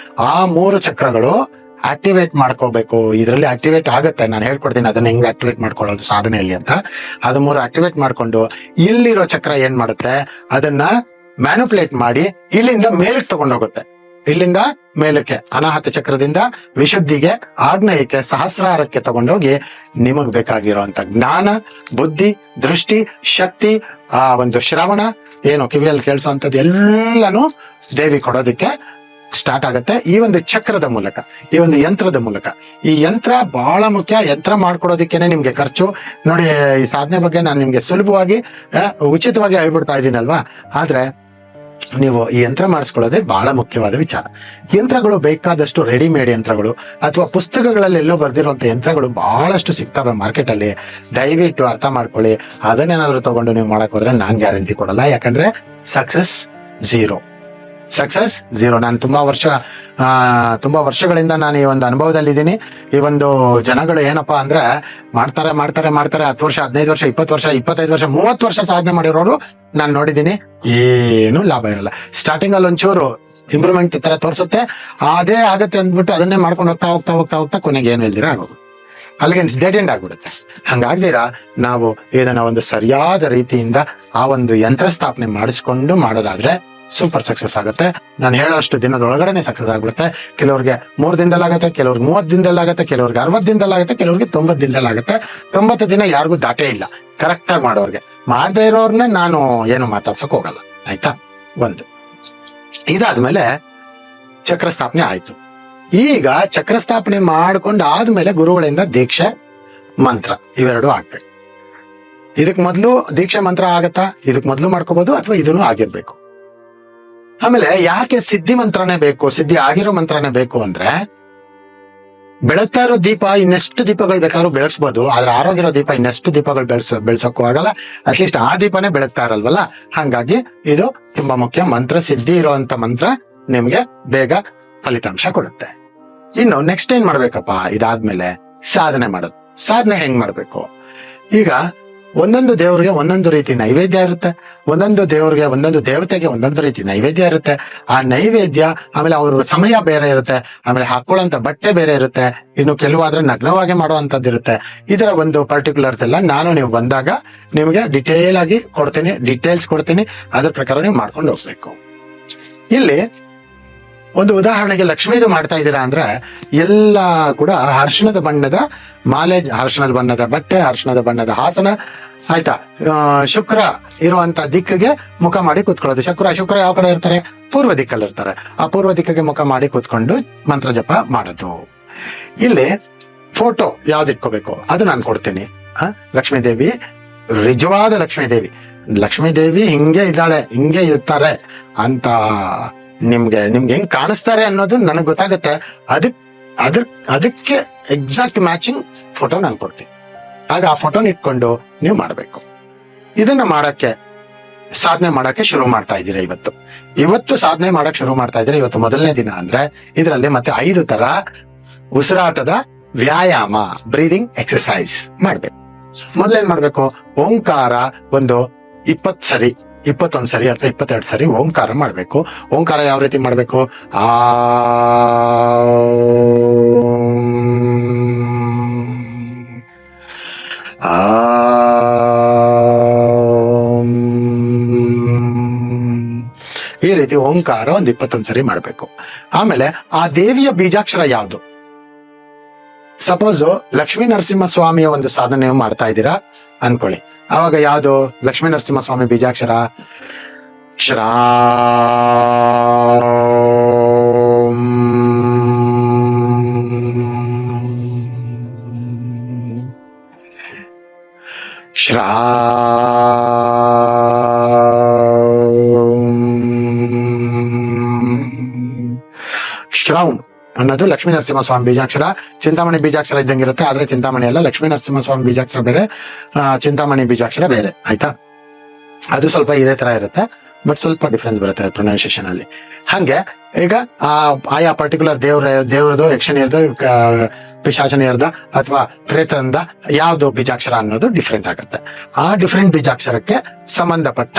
ಆ 3 ಚಕ್ರಗಳು ಆಕ್ಟಿವೇಟ್ ಮಾಡ್ಕೋಬೇಕು. ಇದರಲ್ಲಿ ಆಕ್ಟಿವೇಟ್ ಆಗುತ್ತೆ, ನಾನು ಹೇಳ್ಕೊಡ್ತೀನಿ ಅದನ್ನ ಹೆಂಗ್ ಆಕ್ಟಿವೇಟ್ ಮಾಡ್ಕೊಳ್ಳೋದು ಸಾಧನೆಯಲ್ಲಿ ಅಂತ. ಅದು 3 ಆಕ್ಟಿವೇಟ್ ಮಾಡ್ಕೊಂಡು ಇಲ್ಲಿರೋ ಚಕ್ರ ಏನ್ ಮಾಡುತ್ತೆ, ಅದನ್ನ ಮ್ಯಾನುಪ್ಯುಲೇಟ್ ಮಾಡಿ ಇಲ್ಲಿಂದ ಮೇಲಕ್ಕೆ ತಗೊಂಡೋಗುತ್ತೆ. ಇಲ್ಲಿಂದ ಮೇಲಕ್ಕೆ ಅನಾಹತ ಚಕ್ರದಿಂದ ವಿಶುದ್ಧಿಗೆ, ಆಗ್ನೇಯಕ್ಕೆ, ಸಹಸ್ರಾರಕ್ಕೆ ತಗೊಂಡೋಗಿ ನಿಮಗ್ ಬೇಕಾಗಿರುವಂತ ಜ್ಞಾನ, ಬುದ್ಧಿ, ದೃಷ್ಟಿ, ಶಕ್ತಿ, ಆ ಒಂದು ಶ್ರವಣ, ಏನು ಕಿವಿಯಲ್ಲಿ ಕೇಳಿಸುವಂತದ್ದು ಎಲ್ಲಾನು ದೇವಿ ಕೊಡೋದಕ್ಕೆ ಸ್ಟಾರ್ಟ್ ಆಗುತ್ತೆ. ಈ ಒಂದು ಚಕ್ರದ ಮೂಲಕ, ಈ ಒಂದು ಯಂತ್ರದ ಮೂಲಕ. ಈ ಯಂತ್ರ ಬಹಳ ಮುಖ್ಯ. ಯಂತ್ರ ಮಾಡ್ಕೊಡೋದಕ್ಕೇನೆ ನಿಮ್ಗೆ ಖರ್ಚು. ನೋಡಿ, ಈ ಸಾಧನೆ ಬಗ್ಗೆ ನಾನು ನಿಮ್ಗೆ ಸುಲಭವಾಗಿ ಉಚಿತವಾಗಿ ಹೇಳ್ಬಿಡ್ತಾ ಇದ್ದೀನಲ್ವಾ. ಆದ್ರೆ ನೀವು ಈ ಯಂತ್ರ ಮಾಡಿಸ್ಕೊಳ್ಳೋದೇ ಬಹಳ ಮುಖ್ಯವಾದ ವಿಚಾರ. ಯಂತ್ರಗಳು ಬೇಕಾದಷ್ಟು ರೆಡಿಮೇಡ್ ಯಂತ್ರಗಳು ಅಥವಾ ಪುಸ್ತಕಗಳಲ್ಲಿ ಎಲ್ಲೋ ಬರ್ದಿರುವಂತ ಯಂತ್ರಗಳು ಬಹಳಷ್ಟು ಸಿಗ್ತವೆ ಮಾರ್ಕೆಟ್ ಅಲ್ಲಿ. ದಯವಿಟ್ಟು ಅರ್ಥ ಮಾಡ್ಕೊಳ್ಳಿ. ಅದನ್ನೇನಾದ್ರೂ ತಗೊಂಡು ನೀವು ಮಾಡಕ್ ಹೋದ್ರೆ ನಾನ್ ಗ್ಯಾರಂಟಿ ಕೊಡಲ್ಲ. ಯಾಕಂದ್ರೆ ಸಕ್ಸಸ್ ಝೀರೋ. ನಾನು ತುಂಬಾ ವರ್ಷಗಳಿಂದ ನಾನು ಈ ಒಂದು ಅನುಭವದಲ್ಲಿ ಇದ್ದೀನಿ. ಈ ಒಂದು ಜನಗಳು ಏನಪ್ಪಾ ಅಂದ್ರೆ ಮಾಡ್ತಾರೆ 10 ವರ್ಷ, 15 ವರ್ಷ, 20 ವರ್ಷ, 25 ವರ್ಷ, 30 ವರ್ಷ ಸಾಧನೆ ಮಾಡಿರೋರು ನಾನು ನೋಡಿದ್ದೀನಿ. ಏನು ಲಾಭ ಇರಲ್ಲ. ಸ್ಟಾರ್ಟಿಂಗ್ ಅಲ್ಲಿ ಒಂಚೂರು ಇಂಪ್ರೂವ್ಮೆಂಟ್ ತರ ತೋರಿಸುತ್ತೆ, ಅದೇ ಆಗತ್ತೆ ಅಂದ್ಬಿಟ್ಟು ಅದನ್ನೇ ಮಾಡ್ಕೊಂಡು ಹೋಗ್ತಾ ಕೊನೆಗೆ ಏನು ಇಲ್ದಿರ ಆಗೋದು. ಅಲ್ಲಿಗೆ ಡೆಡ್ ಎಂಡ್ ಆಗ್ಬಿಡುತ್ತೆ. ಹಂಗಾಗ್ದಿರಾ ನಾವು ಇದನ್ನ ಒಂದು ಸರಿಯಾದ ರೀತಿಯಿಂದ ಆ ಒಂದು ಯಂತ್ರ ಸ್ಥಾಪನೆ ಮಾಡಿಸ್ಕೊಂಡು ಮಾಡೋದಾದ್ರೆ ಸೂಪರ್ ಸಕ್ಸಸ್ ಆಗುತ್ತೆ. ನಾನು ಹೇಳೋಷ್ಟು ದಿನದೊಳಗಡೆನೆ ಸಕ್ಸಸ್ ಆಗ್ಬಿಡುತ್ತೆ. ಕೆಲವ್ರಿಗೆ 3 ದಿನದಲ್ಲಾಗತ್ತೆ, ಕೆಲವ್ರಿಗೆ 30 ದಿನದಲ್ಲಾಗತ್ತೆ, ಕೆಲವ್ರಿಗೆ 60 ದಿನದಲ್ಲಾಗತ್ತೆ, ಕೆಲವ್ರಿಗೆ 90 ದಿನದಲ್ಲಾಗತ್ತೆ. 90 ದಿನ ಯಾರಿಗೂ ದಾಟೇ ಇಲ್ಲ ಕರೆಕ್ಟ್ ಆಗಿ ಮಾಡೋರ್ಗೆ. ಮಾಡದೇ ಇರೋರ್ನ ನಾನು ಏನು ಮಾತಾಡ್ಸಕ್ ಹೋಗಲ್ಲ, ಆಯ್ತಾ. ಒಂದು ಇದಾದ್ಮೇಲೆ ಚಕ್ರ ಸ್ಥಾಪನೆ ಆಯ್ತು. ಈಗ ಚಕ್ರ ಸ್ಥಾಪನೆ ಮಾಡ್ಕೊಂಡು ಆದ್ಮೇಲೆ ಗುರುಗಳಿಂದ ದೀಕ್ಷೆ, ಮಂತ್ರ ಇವೆರಡು ಆಗ್ಬೇಕು. ಇದಕ್ ಮೊದ್ಲು ದೀಕ್ಷೆ ಮಂತ್ರ ಆಗತ್ತಾ, ಇದಕ್ ಮೊದ್ಲು ಮಾಡ್ಕೋಬಹುದು, ಅಥವಾ ಇದನ್ನು ಆಗಿರ್ಬೇಕು. ಆಮೇಲೆ ಯಾಕೆ ಸಿದ್ಧಿ ಮಂತ್ರನೇ ಬೇಕು, ಸಿದ್ಧಿ ಆಗಿರೋ ಮಂತ್ರನೇ ಬೇಕು ಅಂದ್ರೆ, ಬೆಳಗ್ತಾ ಇರೋ ದೀಪ ಇನ್ನೆಷ್ಟು ದೀಪಗಳು ಬೇಕಾದ್ರೂ ಬೆಳೆಸ್ಬೋದು. ಆದ್ರೆ ಆರೋಗ್ಯ ದೀಪ ಇನ್ನೆಷ್ಟು ದೀಪಗಳು ಬೆಳೆಸೋಕ್ಕೂ ಆಗಲ್ಲ. ಅಟ್ಲೀಸ್ಟ್ ಆ ದೀಪನೇ ಬೆಳಗ್ತಾ ಇರಲ್ವಲ್ಲ. ಹಂಗಾಗಿ ಇದು ತುಂಬಾ ಮುಖ್ಯ. ಮಂತ್ರ ಸಿದ್ಧಿ ಇರುವಂತ ಮಂತ್ರ ನಿಮ್ಗೆ ಬೇಗ ಫಲಿತಾಂಶ ಕೊಡುತ್ತೆ. ಇನ್ನು ನೆಕ್ಸ್ಟ್ ಏನ್ ಮಾಡ್ಬೇಕಪ್ಪ, ಇದಾದ್ಮೇಲೆ ಸಾಧನೆ ಮಾಡೋದು. ಸಾಧನೆ ಹೆಂಗ್ ಮಾಡ್ಬೇಕು? ಈಗ ಒಂದೊಂದು ದೇವ್ರಿಗೆ ಒಂದೊಂದು ರೀತಿ ನೈವೇದ್ಯ ಇರುತ್ತೆ. ಒಂದೊಂದು ದೇವ್ರಿಗೆ, ಒಂದೊಂದು ದೇವತೆಗೆ ಒಂದೊಂದು ರೀತಿ ನೈವೇದ್ಯ ಇರುತ್ತೆ. ಆ ನೈವೇದ್ಯ, ಆಮೇಲೆ ಅವ್ರ ಸಮಯ ಬೇರೆ ಇರುತ್ತೆ, ಆಮೇಲೆ ಹಾಕೊಳ್ಳೋಂತ ಬಟ್ಟೆ ಬೇರೆ ಇರುತ್ತೆ, ಇನ್ನು ಕೆಲವಾದ್ರೆ ನಗ್ನವಾಗಿ ಮಾಡುವಂತದ್ದು ಇರುತ್ತೆ. ಇದರ ಒಂದು ಪರ್ಟಿಕ್ಯುಲರ್ಸ್ ಎಲ್ಲ ನಾನು ನೀವು ಬಂದಾಗ ನಿಮಗೆ ಡೀಟೇಲ್ಸ್ ಕೊಡ್ತೀನಿ. ಅದ್ರ ಪ್ರಕಾರ ನೀವು ಮಾಡ್ಕೊಂಡು ಹೋಗ್ಬೇಕು. ಇಲ್ಲಿ ಒಂದು ಉದಾಹರಣೆಗೆ ಲಕ್ಷ್ಮೀದು ಮಾಡ್ತಾ ಇದ್ದೀರಾ ಅಂದ್ರೆ ಎಲ್ಲ ಕೂಡ ಅರಿಶಿಣದ ಬಣ್ಣದ ಮಾಲೆ, ಅರಿಶಿಣದ ಬಣ್ಣದ ಬಟ್ಟೆ, ಅರಿಶಿಣದ ಬಣ್ಣದ ಹಾಸನ, ಆಯ್ತಾ. ಶುಕ್ರ ಇರುವಂತ ದಿಕ್ಕಿಗೆ ಮುಖ ಮಾಡಿ ಕೂತ್ಕೊಳ್ಳೋದು. ಶುಕ್ರ ಯಾವ ಕಡೆ ಇರ್ತಾರೆ? ಪೂರ್ವ ದಿಕ್ಕಲ್ಲಿ ಇರ್ತಾರೆ. ಆ ಪೂರ್ವ ದಿಕ್ಕಿಗೆ ಮುಖ ಮಾಡಿ ಕೂತ್ಕೊಂಡು ಮಂತ್ರ ಜಪ ಮಾಡೋದು. ಇಲ್ಲಿ ಫೋಟೋ ಯಾವ್ದು ಇಟ್ಕೋಬೇಕು ಅದು ನಾನು ಕೊಡ್ತೀನಿ. ಲಕ್ಷ್ಮೀದೇವಿ, ನಿಜವಾದ ಲಕ್ಷ್ಮೀದೇವಿ ಹಿಂಗೆ ಇದ್ದಾಳೆ, ಹಿಂಗೆ ಇರ್ತಾರೆ ಅಂತ ನಿಮ್ಗೆ ಹೆಂಗ್ ಕಾಣಿಸ್ತಾರೆ ಅನ್ನೋದು ನನಗೆ ಗೊತ್ತಾಗುತ್ತೆ. ಅದಕ್ಕೆ ಎಕ್ಸಾಕ್ಟ್ ಮ್ಯಾಚಿಂಗ್ ಫೋಟೋ ನಾನು ಕೊಡ್ತೀನಿ. ಆಗ ಆ ಫೋಟೋನ ಇಟ್ಕೊಂಡು ನೀವು ಮಾಡ್ಬೇಕು. ಇದನ್ನ ಮಾಡಕ್ಕೆ ಸಾಧನೆ ಮಾಡಕ್ಕೆ ಶುರು ಮಾಡ್ತಾ ಇದ್ದೀರಾ. ಇವತ್ತು ಸಾಧನೆ ಮಾಡಕ್ ಶುರು ಮಾಡ್ತಾ ಇದ್ದೀರಾ. ಇವತ್ತು ಮೊದಲನೇ ದಿನ ಅಂದ್ರೆ ಇದರಲ್ಲಿ ಮತ್ತೆ 5 ತರ ಉಸಿರಾಟದ ವ್ಯಾಯಾಮ, ಬ್ರೀದಿಂಗ್ ಎಕ್ಸರ್ಸೈಸ್ ಮಾಡ್ಬೇಕು. ಮೊದಲೇನ್ ಮಾಡ್ಬೇಕು? ಓಂಕಾರ ಒಂದು 20 ಸರಿ, 21 ಸರಿ ಅಥವಾ 22 ಸರಿ ಓಂಕಾರ ಮಾಡ್ಬೇಕು. ಓಂಕಾರ ಯಾವ ರೀತಿ ಮಾಡ್ಬೇಕು? ಆ ಈ ರೀತಿ ಓಂಕಾರ ಒಂದು 21 ಸರಿ ಮಾಡ್ಬೇಕು. ಆಮೇಲೆ ಆ ದೇವಿಯ ಬೀಜಾಕ್ಷರ ಯಾವುದು? ಸಪೋಸ್ ಲಕ್ಷ್ಮೀ ನರಸಿಂಹಸ್ವಾಮಿಯ ಒಂದು ಸಾಧನೆ ಮಾಡ್ತಾ ಇದ್ದೀರಾ ಅನ್ಕೊಳ್ಳಿ. ಅವಾಗ ಯಾವುದು ಲಕ್ಷ್ಮೀ ನರಸಿಂಹಸ್ವಾಮಿ ಬೀಜಾಕ್ಷರ? ಶ್ರಾ ಶ್ರಾ ಶ್ರೌಂ ಅನ್ನೋದು ಲಕ್ಷ್ಮೀ ನರಸಿಂಹಸ್ವಾಮಿ ಬೀಜಾಕ್ಷರ. ಚಿಂತಾಮಣಿ ಬೀಜಾಕ್ಷರ ಇದ್ದಂಗಿರುತ್ತೆ, ಆದ್ರೆ ಚಿಂತಾಮಣಿ ಅಲ್ಲ. ಲಕ್ಷ್ಮೀ ನರಸಿಂಹಸ್ವಾಮಿ ಬೀಜಾಕ್ಷರ ಬೇರೆ, ಚಿಂತಾಮಣಿ ಬೀಜಾಕ್ಷರ ಬೇರೆ. ಆಯ್ತಾ? ಅದು ಸ್ವಲ್ಪ ಇದೇ ತರ ಇರುತ್ತೆ, ಬಟ್ ಸ್ವಲ್ಪ ಡಿಫ್ರೆನ್ಸ್ ಬರುತ್ತೆ ಪ್ರೊನೌನ್ಸಿಯೇಷನ್ ಅಲ್ಲಿ. ಹಂಗೆ ಈಗ ಆಯಾ ಪರ್ಟಿಕ್ಯುಲರ್ ದೇವ್ರದ್ದು, ಯಕ್ಷಣಿಯರ್ದು, ಪಿಶಾಚನಿಯರ್ದ ಅಥವಾ ಪ್ರೇತಂದ ಯಾವ್ದು ಬೀಜಾಕ್ಷರ ಅನ್ನೋದು ಡಿಫ್ರೆಂಟ್ ಆಗುತ್ತೆ. ಆ ಡಿಫ್ರೆಂಟ್ ಬೀಜಾಕ್ಷರಕ್ಕೆ ಸಂಬಂಧಪಟ್ಟ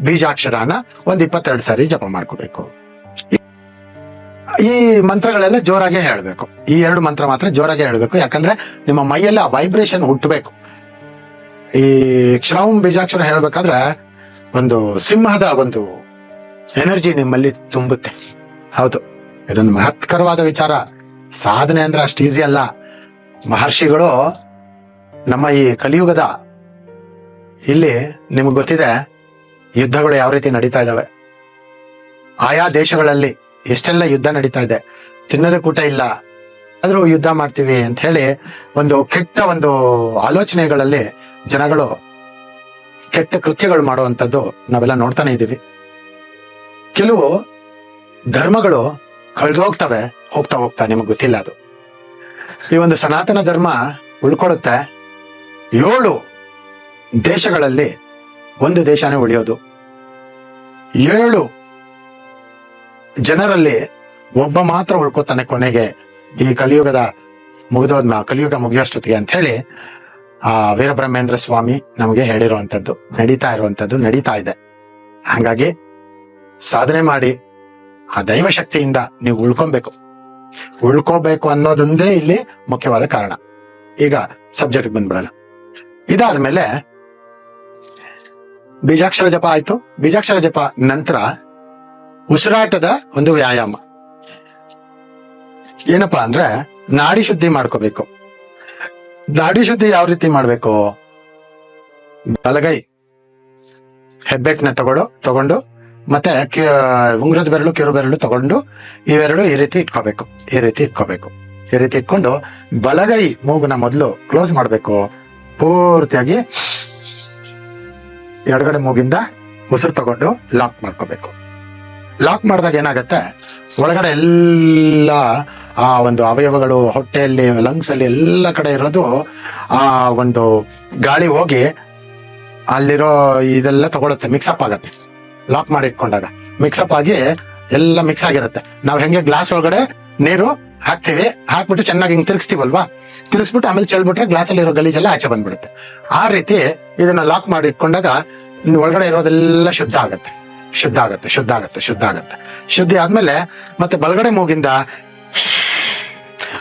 ಬೀಜಾಕ್ಷರನ ಒಂದ್ 22 ಸಾರಿ ಜಪ ಮಾಡ್ಕೋಬೇಕು. ಈ ಮಂತ್ರಗಳೆಲ್ಲ ಜೋರಾಗೆ ಹೇಳ್ಬೇಕು. ಈ 2 ಮಂತ್ರ ಮಾತ್ರ ಜೋರಾಗೆ ಹೇಳ್ಬೇಕು, ಯಾಕಂದ್ರೆ ನಿಮ್ಮ ಮೈಯಲ್ಲಿ ಆ ವೈಬ್ರೇಷನ್ ಹುಟ್ಟಬೇಕು. ಈ ಶ್ರವಂ ಬೀಜಾಕ್ಷರ ಹೇಳ್ಬೇಕಾದ್ರೆ ಒಂದು ಸಿಂಹದ ಒಂದು ಎನರ್ಜಿ ನಿಮ್ಮಲ್ಲಿ ತುಂಬುತ್ತೆ. ಹೌದು, ಇದೊಂದು ಮಹತ್ಕರವಾದ ವಿಚಾರ. ಸಾಧನೆ ಅಂದ್ರೆ ಅಷ್ಟು ಈಸಿ ಅಲ್ಲ. ಮಹರ್ಷಿಗಳು ನಮ್ಮ ಈ ಕಲಿಯುಗದ ಇಲ್ಲಿ ನಿಮ್ಗೆ ಗೊತ್ತಿದೆ ಯುದ್ಧಗಳು ಯಾವ ರೀತಿ ನಡೀತಾ ಇದಾವೆ. ಆಯಾ ದೇಶಗಳಲ್ಲಿ ಎಷ್ಟೆಲ್ಲ ಯುದ್ಧ ನಡೀತಾ ಇದೆ. ತಿನ್ನೋದಕ್ಕೆ ಊಟ ಇಲ್ಲ, ಆದ್ರೂ ಯುದ್ಧ ಮಾಡ್ತೀವಿ ಅಂತ ಹೇಳಿ ಒಂದು ಕೆಟ್ಟ ಒಂದು ಆಲೋಚನೆಗಳಲ್ಲಿ ಜನಗಳು ಕೆಟ್ಟ ಕೃತ್ಯಗಳು ಮಾಡುವಂತದ್ದು ನಾವೆಲ್ಲ ನೋಡ್ತಾನೆ ಇದ್ದೀವಿ. ಕೆಲವು ಧರ್ಮಗಳು ಕಳೆದೋಗ್ತವೆ ಹೋಗ್ತಾ ಹೋಗ್ತಾ, ನಿಮಗೆ ಗೊತ್ತಿಲ್ಲ ಅದು. ಈ ಒಂದು ಸನಾತನ ಧರ್ಮ ಉಳ್ಕೊಳುತ್ತೆ. 7 ದೇಶಗಳಲ್ಲಿ ಒಂದು ದೇಶನೇ ಉಳಿಯೋದು. 7 ಜನರಲ್ಲಿ ಒಬ್ಬ ಮಾತ್ರ ಉಳ್ಕೋತಾನೆ ಕೊನೆಗೆ, ಈ ಕಲಿಯುಗದ ಕಲಿಯುಗ ಮುಗಿಯೋಷ್ಟೊತ್ತಿಗೆ ಅಂತ ಹೇಳಿ ಆ ವೀರಬ್ರಹ್ಮೇಂದ್ರ ಸ್ವಾಮಿ ನಮಗೆ ಹೇಳಿರುವಂತದ್ದು, ನಡೀತಾ ಇದೆ. ಹಾಗಾಗಿ ಸಾಧನೆ ಮಾಡಿ ಆ ದೈವ ಶಕ್ತಿಯಿಂದ ನೀವು ಉಳ್ಕೋಬೇಕು ಅನ್ನೋದೊಂದೇ ಇಲ್ಲಿ ಮುಖ್ಯವಾದ ಕಾರಣ. ಈಗ ಸಬ್ಜೆಕ್ಟ್ ಬಂದ್ಬಿಡಲ್ಲ. ಇದಾದ್ಮೇಲೆ ಬೀಜಾಕ್ಷರ ಜಪ ಆಯ್ತು. ಬೀಜಾಕ್ಷರ ಜಪ ನಂತರ ಉಸಿರಾಟದ ಒಂದು ವ್ಯಾಯಾಮ ಏನಪ್ಪಾ ಅಂದ್ರೆ ನಾಡಿ ಶುದ್ಧಿ ಮಾಡ್ಕೋಬೇಕು. ನಾಡಿ ಶುದ್ಧಿ ಯಾವ ರೀತಿ ಮಾಡ್ಬೇಕು? ಬಲಗೈ ಹೆಬ್ಬೆಟ್ನ ತಗೊಂಡು ಮತ್ತೆ ಉಂಗುರದ ಬೆರಳು, ಕಿರು ಬೆರಳು ತಗೊಂಡು ಇವೆರಡು ಈ ರೀತಿ ಇಟ್ಕೋಬೇಕು. ಈ ರೀತಿ ಇಟ್ಕೊಂಡು ಬಲಗೈ ಮೂಗನ ಮೊದಲು ಕ್ಲೋಸ್ ಮಾಡ್ಬೇಕು. ಪೂರ್ತಿಯಾಗಿ ಎಡಗಡೆ ಮೂಗಿಂದ ಉಸಿರು ತಗೊಂಡು ಲಾಕ್ ಮಾಡ್ಕೋಬೇಕು. ಲಾಕ್ ಮಾಡಿದಾಗ ಏನಾಗತ್ತೆ, ಒಳಗಡೆ ಎಲ್ಲ ಆ ಒಂದು ಅವಯವಗಳು, ಹೊಟ್ಟೆಯಲ್ಲಿ, ಲಂಗ್ಸ್ ಅಲ್ಲಿ ಎಲ್ಲ ಕಡೆ ಇರೋದು ಆ ಒಂದು ಗಾಳಿ ಹೋಗಿ ಅಲ್ಲಿರೋ ಇದೆಲ್ಲ ತಗೊಳುತ್ತೆ, ಮಿಕ್ಸಪ್ ಆಗತ್ತೆ. ಲಾಕ್ ಮಾಡಿ ಇಟ್ಕೊಂಡಾಗ ಮಿಕ್ಸಪ್ ಆಗಿ ಎಲ್ಲ ಮಿಕ್ಸ್ ಆಗಿರುತ್ತೆ. ನಾವ್ ಹೆಂಗೆ ಗ್ಲಾಸ್ ಒಳಗಡೆ ನೀರು ಹಾಕ್ತಿವಿ, ಹಾಕ್ಬಿಟ್ಟು ಚೆನ್ನಾಗಿ ಹಿಂಗ್ ತಿರುಗಿಸ್ಬಿಟ್ಟು ಆಮೇಲೆ ಚೆಲ್ಬಿಟ್ರೆ ಗ್ಲಾಸ್ ಅಲ್ಲಿ ಇರೋ ಗಲೀಜೆಲ್ಲ ಆಚೆ ಬಂದ್ಬಿಡುತ್ತೆ. ಆ ರೀತಿ ಇದನ್ನ ಲಾಕ್ ಮಾಡಿ ಇಟ್ಕೊಂಡಾಗ ಒಳಗಡೆ ಇರೋದೆಲ್ಲ ಶುದ್ಧ ಆಗತ್ತೆ. ಶುದ್ಧಿ ಆದ್ಮೇಲೆ ಮತ್ತೆ ಬಲಗಡೆ ಮೂಗಿಂದ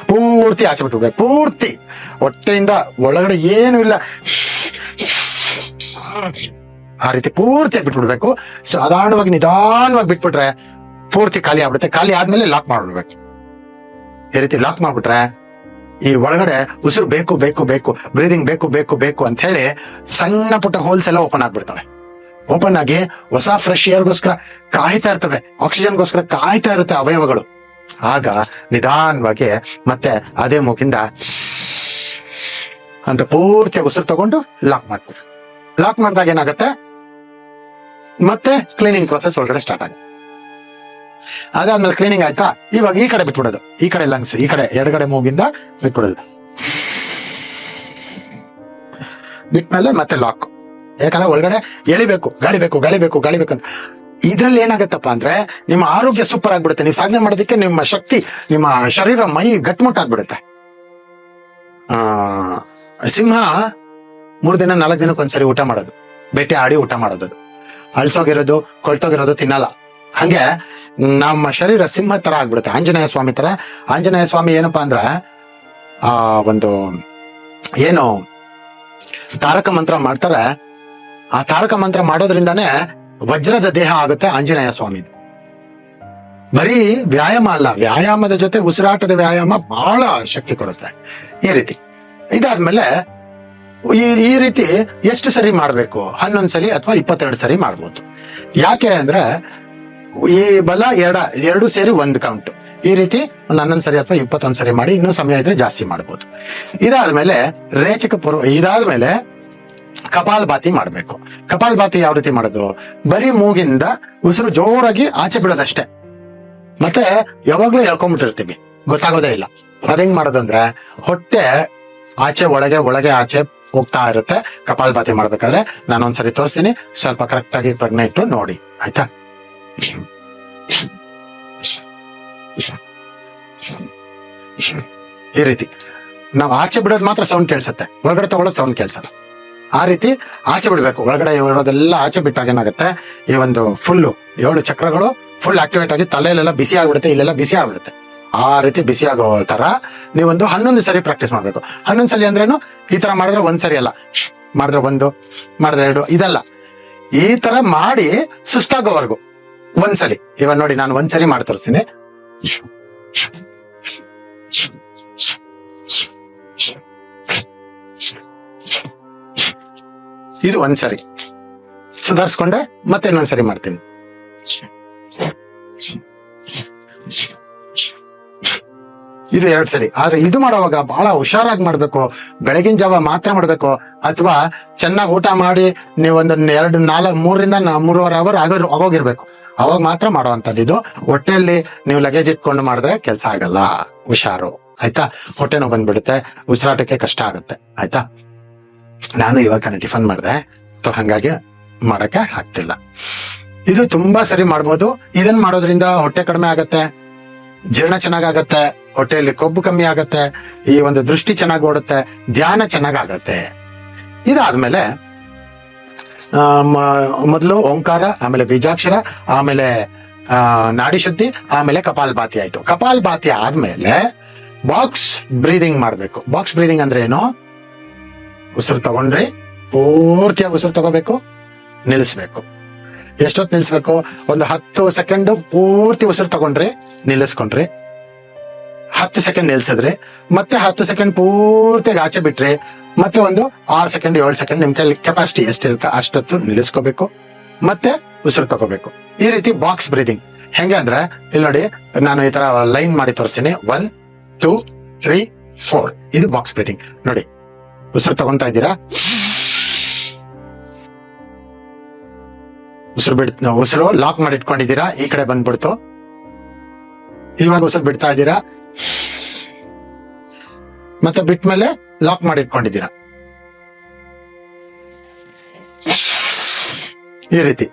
ಪೂರ್ತಿ ಆಚೆ ಬಿಟ್ಬಿಡ್ಬೇಕು. ಪೂರ್ತಿ ಹೊಟ್ಟೆಯಿಂದ ಒಳಗಡೆ ಏನು ಇಲ್ಲ, ಆ ರೀತಿ ಪೂರ್ತಿಯಾಗಿ ಬಿಟ್ಬಿಡ್ಬೇಕು. ಸಾಧಾರಣವಾಗಿ ನಿಧಾನವಾಗಿ ಬಿಟ್ಬಿಟ್ರೆ ಪೂರ್ತಿ ಖಾಲಿ ಆಗ್ಬಿಡುತ್ತೆ. ಖಾಲಿ ಆದ್ಮೇಲೆ ಲಾಕ್ ಮಾಡ್ಬಿಡ್ಬೇಕು. ಈ ರೀತಿ ಲಾಕ್ ಮಾಡ್ಬಿಟ್ರೆ ಈ ಒಳಗಡೆ ಉಸಿರು ಬೇಕು ಬ್ರೀದಿಂಗ್ ಬೇಕು ಅಂತ ಹೇಳಿ ಸಣ್ಣ ಪುಟ್ಟ ಹೋಲ್ಸ್ ಎಲ್ಲ ಓಪನ್ ಆಗ್ಬಿಡ್ತವೆ. ಓಪನ್ ಆಗಿ ಹೊಸ ಫ್ರೆಶ್ ಏರ್ಗೋಸ್ಕರ ಕಾಯ್ತಾ ಇರ್ತವೆ, ಆಕ್ಸಿಜನ್ಗೋಸ್ಕರ ಕಾಯ್ತಾ ಇರುತ್ತೆ ಅವಯವಗಳು. ಆಗ ನಿಧಾನವಾಗಿ ಮತ್ತೆ ಅದೇ ಮೂಗಿಂದ ಅಂತ ಪೂರ್ತಿಯಾಗಿ ಉಸಿರು ತಗೊಂಡು ಲಾಕ್ ಮಾಡ್ತಾರೆ. ಲಾಕ್ ಮಾಡಿದಾಗ ಏನಾಗತ್ತೆ, ಮತ್ತೆ ಕ್ಲೀನಿಂಗ್ ಪ್ರೊಸೆಸ್ ಒಳಗಡೆ ಸ್ಟಾರ್ಟ್ ಆಗುತ್ತೆ. ಅದಾದ್ಮೇಲೆ ಕ್ಲೀನಿಂಗ್ ಆಯ್ತಾ, ಇವಾಗ ಈ ಕಡೆ ಬಿಟ್ಬಿಡೋದು. ಈ ಕಡೆ ಲಂಗ್ಸ್, ಈ ಕಡೆ ಎಡಗಡೆ ಮೂಗಿಂದ ಬಿಟ್ಬಿಡೋದು. ಬಿಟ್ಮೇಲೆ ಮತ್ತೆ ಲಾಕ್ ಯಾಕಂದ್ರೆ ಒಳಗಡೆ ಎಳಿಬೇಕು, ಗಾಳಿ ಬೇಕು ಅಂತ. ಇದ್ರಲ್ಲಿ ಏನಾಗತ್ತಪ್ಪ ಅಂದ್ರೆ ನಿಮ್ಮ ಆರೋಗ್ಯ ಸೂಪರ್ ಆಗ್ಬಿಡುತ್ತೆ. ನೀವು ಸಾಧನೆ ಮಾಡೋದಕ್ಕೆ ನಿಮ್ಮ ಶಕ್ತಿ, ನಿಮ್ಮ ಶರೀರ, ಮೈ ಗಟ್ಮುಟ್ಟಾಗ್ಬಿಡುತ್ತೆ. ಸಿಂಹ 3 ದಿನ 4 ದಿನಕ್ಕೆ ಒಂದ್ಸರಿ ಊಟ ಮಾಡೋದು, ಬೇಟೆ ಆಡಿ ಊಟ ಮಾಡೋದು. ಅಳ್ಸೋಗಿರೋದು, ಕೊಳ್ತೋಗಿರೋದು ತಿನ್ನಲ್ಲ. ಹಂಗೆ ನಮ್ಮ ಶರೀರ ಸಿಂಹ ತರ ಆಗ್ಬಿಡುತ್ತೆ, ಆಂಜನೇಯ ಸ್ವಾಮಿ ತರ. ಆಂಜನೇಯ ಸ್ವಾಮಿ ಏನಪ್ಪಾ ಅಂದ್ರ ಒಂದು ಏನು ತಾರಕ ಮಂತ್ರ ಮಾಡ್ತಾರೆ, ಆ ತಾರಕ ಮಂತ್ರ ಮಾಡೋದ್ರಿಂದಾನೇ ವಜ್ರದ ದೇಹ ಆಗುತ್ತೆ ಆಂಜನೇಯ ಸ್ವಾಮಿ. ಬರೀ ವ್ಯಾಯಾಮ ಅಲ್ಲ, ವ್ಯಾಯಾಮದ ಜೊತೆ ಉಸಿರಾಟದ ವ್ಯಾಯಾಮ ಬಹಳ ಶಕ್ತಿ ಕೊಡುತ್ತೆ. ಈ ರೀತಿ ಇದಾದ್ಮೇಲೆ ಈ ರೀತಿ ಎಷ್ಟು ಸರಿ ಮಾಡ್ಬೇಕು? 11 ಸರಿ ಅಥವಾ 22 ಸರಿ ಮಾಡ್ಬೋದು. ಯಾಕೆ ಅಂದ್ರೆ ಈ ಬಲ ಎರಡು ಸೇರಿ 1 ಕೌಂಟ್. ಈ ರೀತಿ ಒಂದು 11 ಸರಿ ಅಥವಾ 21 ಸರಿ ಮಾಡಿ, ಇನ್ನೂ ಸಮಯ ಇದ್ರೆ ಜಾಸ್ತಿ ಮಾಡ್ಬೋದು. ಇದಾದ್ಮೇಲೆ ರೇಚಕ ಪೂರ್ವ, ಇದಾದ್ಮೇಲೆ ಕಪಾಲಭಾತಿ ಮಾಡ್ಬೇಕು. ಕಪಾಲಭಾತಿ ಯಾವ ರೀತಿ ಮಾಡೋದು? ಬರೀ ಮೂಗಿಂದ ಉಸಿರು ಜೋರಾಗಿ ಆಚೆ ಬಿಡೋದಷ್ಟೇ. ಮತ್ತೆ ಯಾವಾಗ್ಲೂ ಹೇಳ್ಕೊಂಡ್ಬಿಟ್ಟಿರ್ತೀವಿ, ಗೊತ್ತಾಗೋದೇ ಇಲ್ಲ. ಅದೇಂಗ್ ಮಾಡೋದಂದ್ರೆ ಹೊಟ್ಟೆ ಆಚೆ ಒಳಗೆ ಆಚೆ ಹೋಗ್ತಾ ಇರುತ್ತೆ. ಕಪಾಲಭಾತಿ ಮಾಡ್ಬೇಕಾದ್ರೆ ನಾನೊಂದ್ಸರಿ ತೋರಿಸ್ತೀನಿ, ಸ್ವಲ್ಪ ಕರೆಕ್ಟ್ ಆಗಿ ಪ್ರಜ್ಞೆ ಇಟ್ಟು ನೋಡಿ, ಆಯ್ತಾ? ಈ ರೀತಿ ನಾವು ಆಚೆ ಬಿಡೋದು ಮಾತ್ರ ಸೌಂಡ್ ಕೇಳಿಸುತ್ತೆ, ಒಳಗಡೆ ತಗೊಳ್ಳೋದು ಸೌಂಡ್ ಕೇಳಿಸಲ್ಲ. ಆ ರೀತಿ ಆಚೆ ಬಿಡ್ಬೇಕು. ಒಳಗಡೆ ಇರೋದೆಲ್ಲ ಆಚೆ ಬಿಟ್ಟಾಗ ಏನಾಗುತ್ತೆ, ಈ ಒಂದು 7 ಚಕ್ರಗಳು ಫುಲ್ ಆಕ್ಟಿವೇಟ್ ಆಗಿ ತಲೆಯಲ್ಲೆಲ್ಲ ಬಿಸಿ ಆಗ್ಬಿಡುತ್ತೆ, ಇಲ್ಲೆಲ್ಲ ಬಿಸಿ ಆಗ್ಬಿಡುತ್ತೆ. ಆ ರೀತಿ ಬಿಸಿ ಆಗೋ ತರ ನೀವೊಂದು 11 ಸರಿ ಪ್ರಾಕ್ಟೀಸ್ ಮಾಡ್ಬೇಕು. 11 ಸರಿ ಅಂದ್ರೇನು, ಈ ತರ ಮಾಡಿದ್ರೆ 1 ಸರಿ ಅಲ್ಲ, ಮಾಡಿದ್ರೆ 1, ಮಾಡಿದ್ರೆ 2, ಇದಲ್ಲ. ಈ ತರ ಮಾಡಿ ಸುಸ್ತಾಗೋವರೆಗೂ 1 ಸರಿ. ಇವಾಗ ನೋಡಿ, ನಾನು 1 ಸರಿ ಮಾಡಿ ತೋರಿಸ್ತೀನಿ. ಇದು 1 ಸರಿ ಸುಧಾರಿಸ್ಕೊಂಡೆ, ಮತ್ತೆ ಇನ್ನೊಂದ್ ಸರಿ ಮಾಡ್ತೀನಿ. ಇದು 2 ಸರಿ. ಆದ್ರೆ ಇದು ಮಾಡುವಾಗ ಬಹಳ ಹುಷಾರಾಗಿ ಮಾಡ್ಬೇಕು. ಬೆಳಗಿನ ಜಾವ ಮಾತ್ರ ಮಾಡ್ಬೇಕು, ಅಥವಾ ಚೆನ್ನಾಗಿ ಊಟ ಮಾಡಿ ನೀವು ಒಂದು 3ರಿಂದ 3.5 ಅವರ್ ಆಗೋಗಿರ್ಬೇಕು, ಅವಾಗ ಮಾತ್ರ ಮಾಡುವಂತದ್ದು. ಇದು ಹೊಟ್ಟೆಯಲ್ಲಿ ನೀವು ಲಗೇಜ್ ಇಟ್ಕೊಂಡು ಮಾಡಿದ್ರೆ ಕೆಲಸ ಆಗಲ್ಲ. ಹುಷಾರು, ಆಯ್ತಾ? ಹೊಟ್ಟೆ ನೋವು ಬಂದ್ಬಿಡುತ್ತೆ, ಉಸಿರಾಟಕ್ಕೆ ಕಷ್ಟ ಆಗುತ್ತೆ, ಆಯ್ತಾ? ನಾನು ಇವಾಗ ಟಿಫನ್ ಮಾಡಿದೆ, ಸೊ ಹಂಗಾಗಿ ಮಾಡಕ್ಕೆ ಆಗ್ತಿಲ್ಲ. ಇದು ತುಂಬಾ ಸರಿ ಮಾಡ್ಬೋದು. ಇದನ್ನ ಮಾಡೋದ್ರಿಂದ ಹೊಟ್ಟೆ ಕಡಿಮೆ ಆಗತ್ತೆ, ಜೀರ್ಣ ಚೆನ್ನಾಗತ್ತೆ, ಹೊಟ್ಟೆಯಲ್ಲಿ ಕೊಬ್ಬು ಕಮ್ಮಿ ಆಗತ್ತೆ, ಈ ಒಂದು ದೃಷ್ಟಿ ಚೆನ್ನಾಗಿ ಓಡುತ್ತೆ, ಧ್ಯಾನ ಚೆನ್ನಾಗತ್ತೆ. ಇದಾದ್ಮೇಲೆ ಮೊದಲು ಓಂಕಾರ, ಆಮೇಲೆ ಬೀಜಾಕ್ಷರ, ಆಮೇಲೆ ನಾಡಿ ಶುದ್ಧಿ, ಆಮೇಲೆ ಕಪಾಲಭಾತಿ ಆಯ್ತು. ಕಪಾಲಭಾತಿ ಆದ್ಮೇಲೆ ಬಾಕ್ಸ್ ಬ್ರೀದಿಂಗ್ ಮಾಡ್ಬೇಕು. ಬಾಕ್ಸ್ ಬ್ರೀದಿಂಗ್ ಅಂದ್ರೆ ಏನು? ಉಸಿರು ತಗೊಂಡ್ರಿ, ಪೂರ್ತಿಯಾಗಿ ಉಸಿರು ತಗೋಬೇಕು, ನಿಲ್ಲಿಸ್ಬೇಕು. ಎಷ್ಟೊತ್ತು ನಿಲ್ಲಿಸ್ಬೇಕು? ಒಂದು 10 ಸೆಕೆಂಡ್ ಪೂರ್ತಿ ಉಸಿರು ತಗೊಂಡ್ರಿ, ನಿಲ್ಲಿಸ್ಕೊಂಡ್ರಿ, 10 ಸೆಕೆಂಡ್ ನಿಲ್ಸಿದ್ರಿ, ಮತ್ತೆ 10 ಸೆಕೆಂಡ್ ಪೂರ್ತಿಯಾಗಿ ಆಚೆ ಬಿಟ್ರಿ, ಮತ್ತೆ ಒಂದು 6 ಸೆಕೆಂಡ್ 7 ಸೆಕೆಂಡ್ ನಿಮ್ ಕೈಲಿ ಕೆಪಾಸಿಟಿ ಎಷ್ಟಿರುತ್ತೆ ಅಷ್ಟೊತ್ತು ನಿಲ್ಲಿಸ್ಕೋಬೇಕು, ಮತ್ತೆ ಉಸಿರು ತಗೋಬೇಕು. ಈ ರೀತಿ ಬಾಕ್ಸ್ ಬ್ರೀದಿಂಗ್. ಹೆಂಗೆ ಅಂದ್ರೆ, ಇಲ್ಲಿ ನೋಡಿ, ನಾನು ಈ ತರ ಲೈನ್ ಮಾಡಿ ತೋರಿಸ್ತೀನಿ. 1 2 3 4. ಇದು ಬಾಕ್ಸ್ ಬ್ರೀದಿಂಗ್. ನೋಡಿ, ಉಸಿರು ತಗೊಂತಾ ಇದ್ದೀರಾ, ಉಸಿರು ಲಾಕ್ ಮಾಡಿ ಇಟ್ಕೊಂಡಿದ್ದೀರಾ, ಈ ಕಡೆ ಬಂದ್ಬಿಡ್ತು. ಇವಾಗ ಉಸಿರು ಬಿಡ್ತಾ ಇದ್ದೀರಾ, ಮತ್ತೆ ಬಿಟ್ಮೇಲೆ ಲಾಕ್ ಮಾಡಿ ಇಟ್ಕೊಂಡಿದ್ದೀರಾ. ಈ ರೀತಿ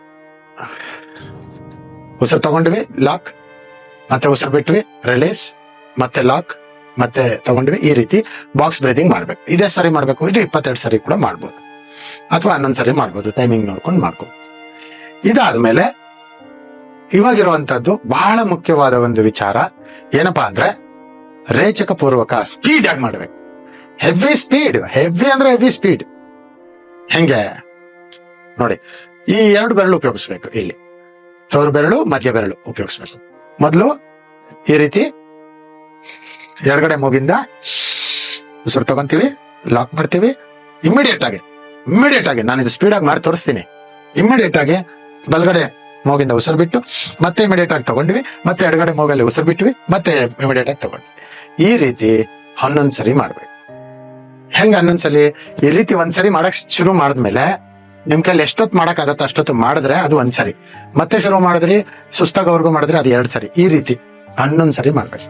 ಉಸಿರು ತಗೊಂಡ್ವಿ, ಲಾಕ್, ಮತ್ತೆ ಉಸಿರು ಬಿಟ್ವಿ, ರಿಲೀಸ್, ಮತ್ತೆ ಲಾಕ್, ಮತ್ತೆ ತಗೊಂಡ್ವಿ. ಈ ರೀತಿ ಬಾಕ್ಸ್ ಬ್ರೀದಿಂಗ್ ಮಾಡ್ಬೇಕು. ಇದೇ ಸರಿ ಮಾಡ್ಬೇಕು. ಇದು 22 ಸರಿ ಕೂಡ ಮಾಡ್ಬೋದು, ಅಥವಾ 11 ಸರಿ ಮಾಡ್ಬೋದು, ಟೈಮಿಂಗ್ ನೋಡ್ಕೊಂಡು ಮಾಡ್ಬೋದು. ಇದಾದ್ಮೇಲೆ ಇವಾಗಿರುವಂತದ್ದು ಬಹಳ ಮುಖ್ಯವಾದ ಒಂದು ವಿಚಾರ ಏನಪ್ಪಾ ಅಂದ್ರೆ, ರೇಚಕ ಪೂರ್ವಕ ಸ್ಪೀಡ್ ಆಗಿ ಮಾಡ್ಬೇಕು. ಹೆವಿ ಸ್ಪೀಡ್, ಹೆವಿ ಅಂದ್ರೆ ಹೆವಿ ಸ್ಪೀಡ್. ಹೆಂಗೆ ನೋಡಿ, ಈ 2 ಬೆರಳು ಉಪಯೋಗಿಸ್ಬೇಕು. ಇಲ್ಲಿ ತೋರು ಬೆರಳು, ಮಧ್ಯ ಬೆರಳು ಉಪಯೋಗಿಸ್ಬೇಕು. ಮೊದಲು ಈ ರೀತಿ ಎಡಗಡೆ ಮೂಗಿಂದ ಉಸಿರು ತಗೊಂತೀವಿ, ಲಾಕ್ ಮಾಡ್ತೀವಿ. ಇಮಿಡಿಯೇಟ್ ಆಗಿ ನಾನು ಇದು ಸ್ಪೀಡ್ ಆಗಿ ಮಾಡಿ ತೋರಿಸ್ತೀನಿ. ಇಮಿಡಿಯೇಟ್ ಆಗಿ ಬಲಗಡೆ ಮೂಗಿಂದ ಉಸಿರು ಬಿಟ್ಟು, ಮತ್ತೆ ಇಮಿಡಿಯೇಟ್ ಆಗಿ ತಗೊಂಡ್ವಿ, ಮತ್ತೆ ಎಡಗಡೆ ಮೂಗಲ್ಲಿ ಉಸಿರು ಬಿಟ್ವಿ, ಮತ್ತೆ ಇಮಿಡಿಯೇಟ್ ಆಗಿ ತಗೊಂಡ್ವಿ. ಈ ರೀತಿ 11 ಸರಿ ಮಾಡ್ಬೇಕು. ಹೆಂಗ 11 ಸರಿ? ಈ ರೀತಿ 1 ಸರಿ ಮಾಡಕ್ ಶುರು ಮಾಡಿದ್ಮೇಲೆ ನಿಮ್ ಕೈಲಿ ಎಷ್ಟೊತ್ತು ಮಾಡಕ್ ಆಗತ್ತ ಅಷ್ಟೊತ್ತು ಮಾಡಿದ್ರೆ ಅದು 1 ಸರಿ. ಮತ್ತೆ ಶುರು ಮಾಡಿದ್ರಿ, ಸುಸ್ತಾಗೋವರೆಗೂ ಮಾಡಿದ್ರೆ ಅದು 2 ಸರಿ. ಈ ರೀತಿ 11 ಸರಿ ಮಾಡ್ಬೇಕು.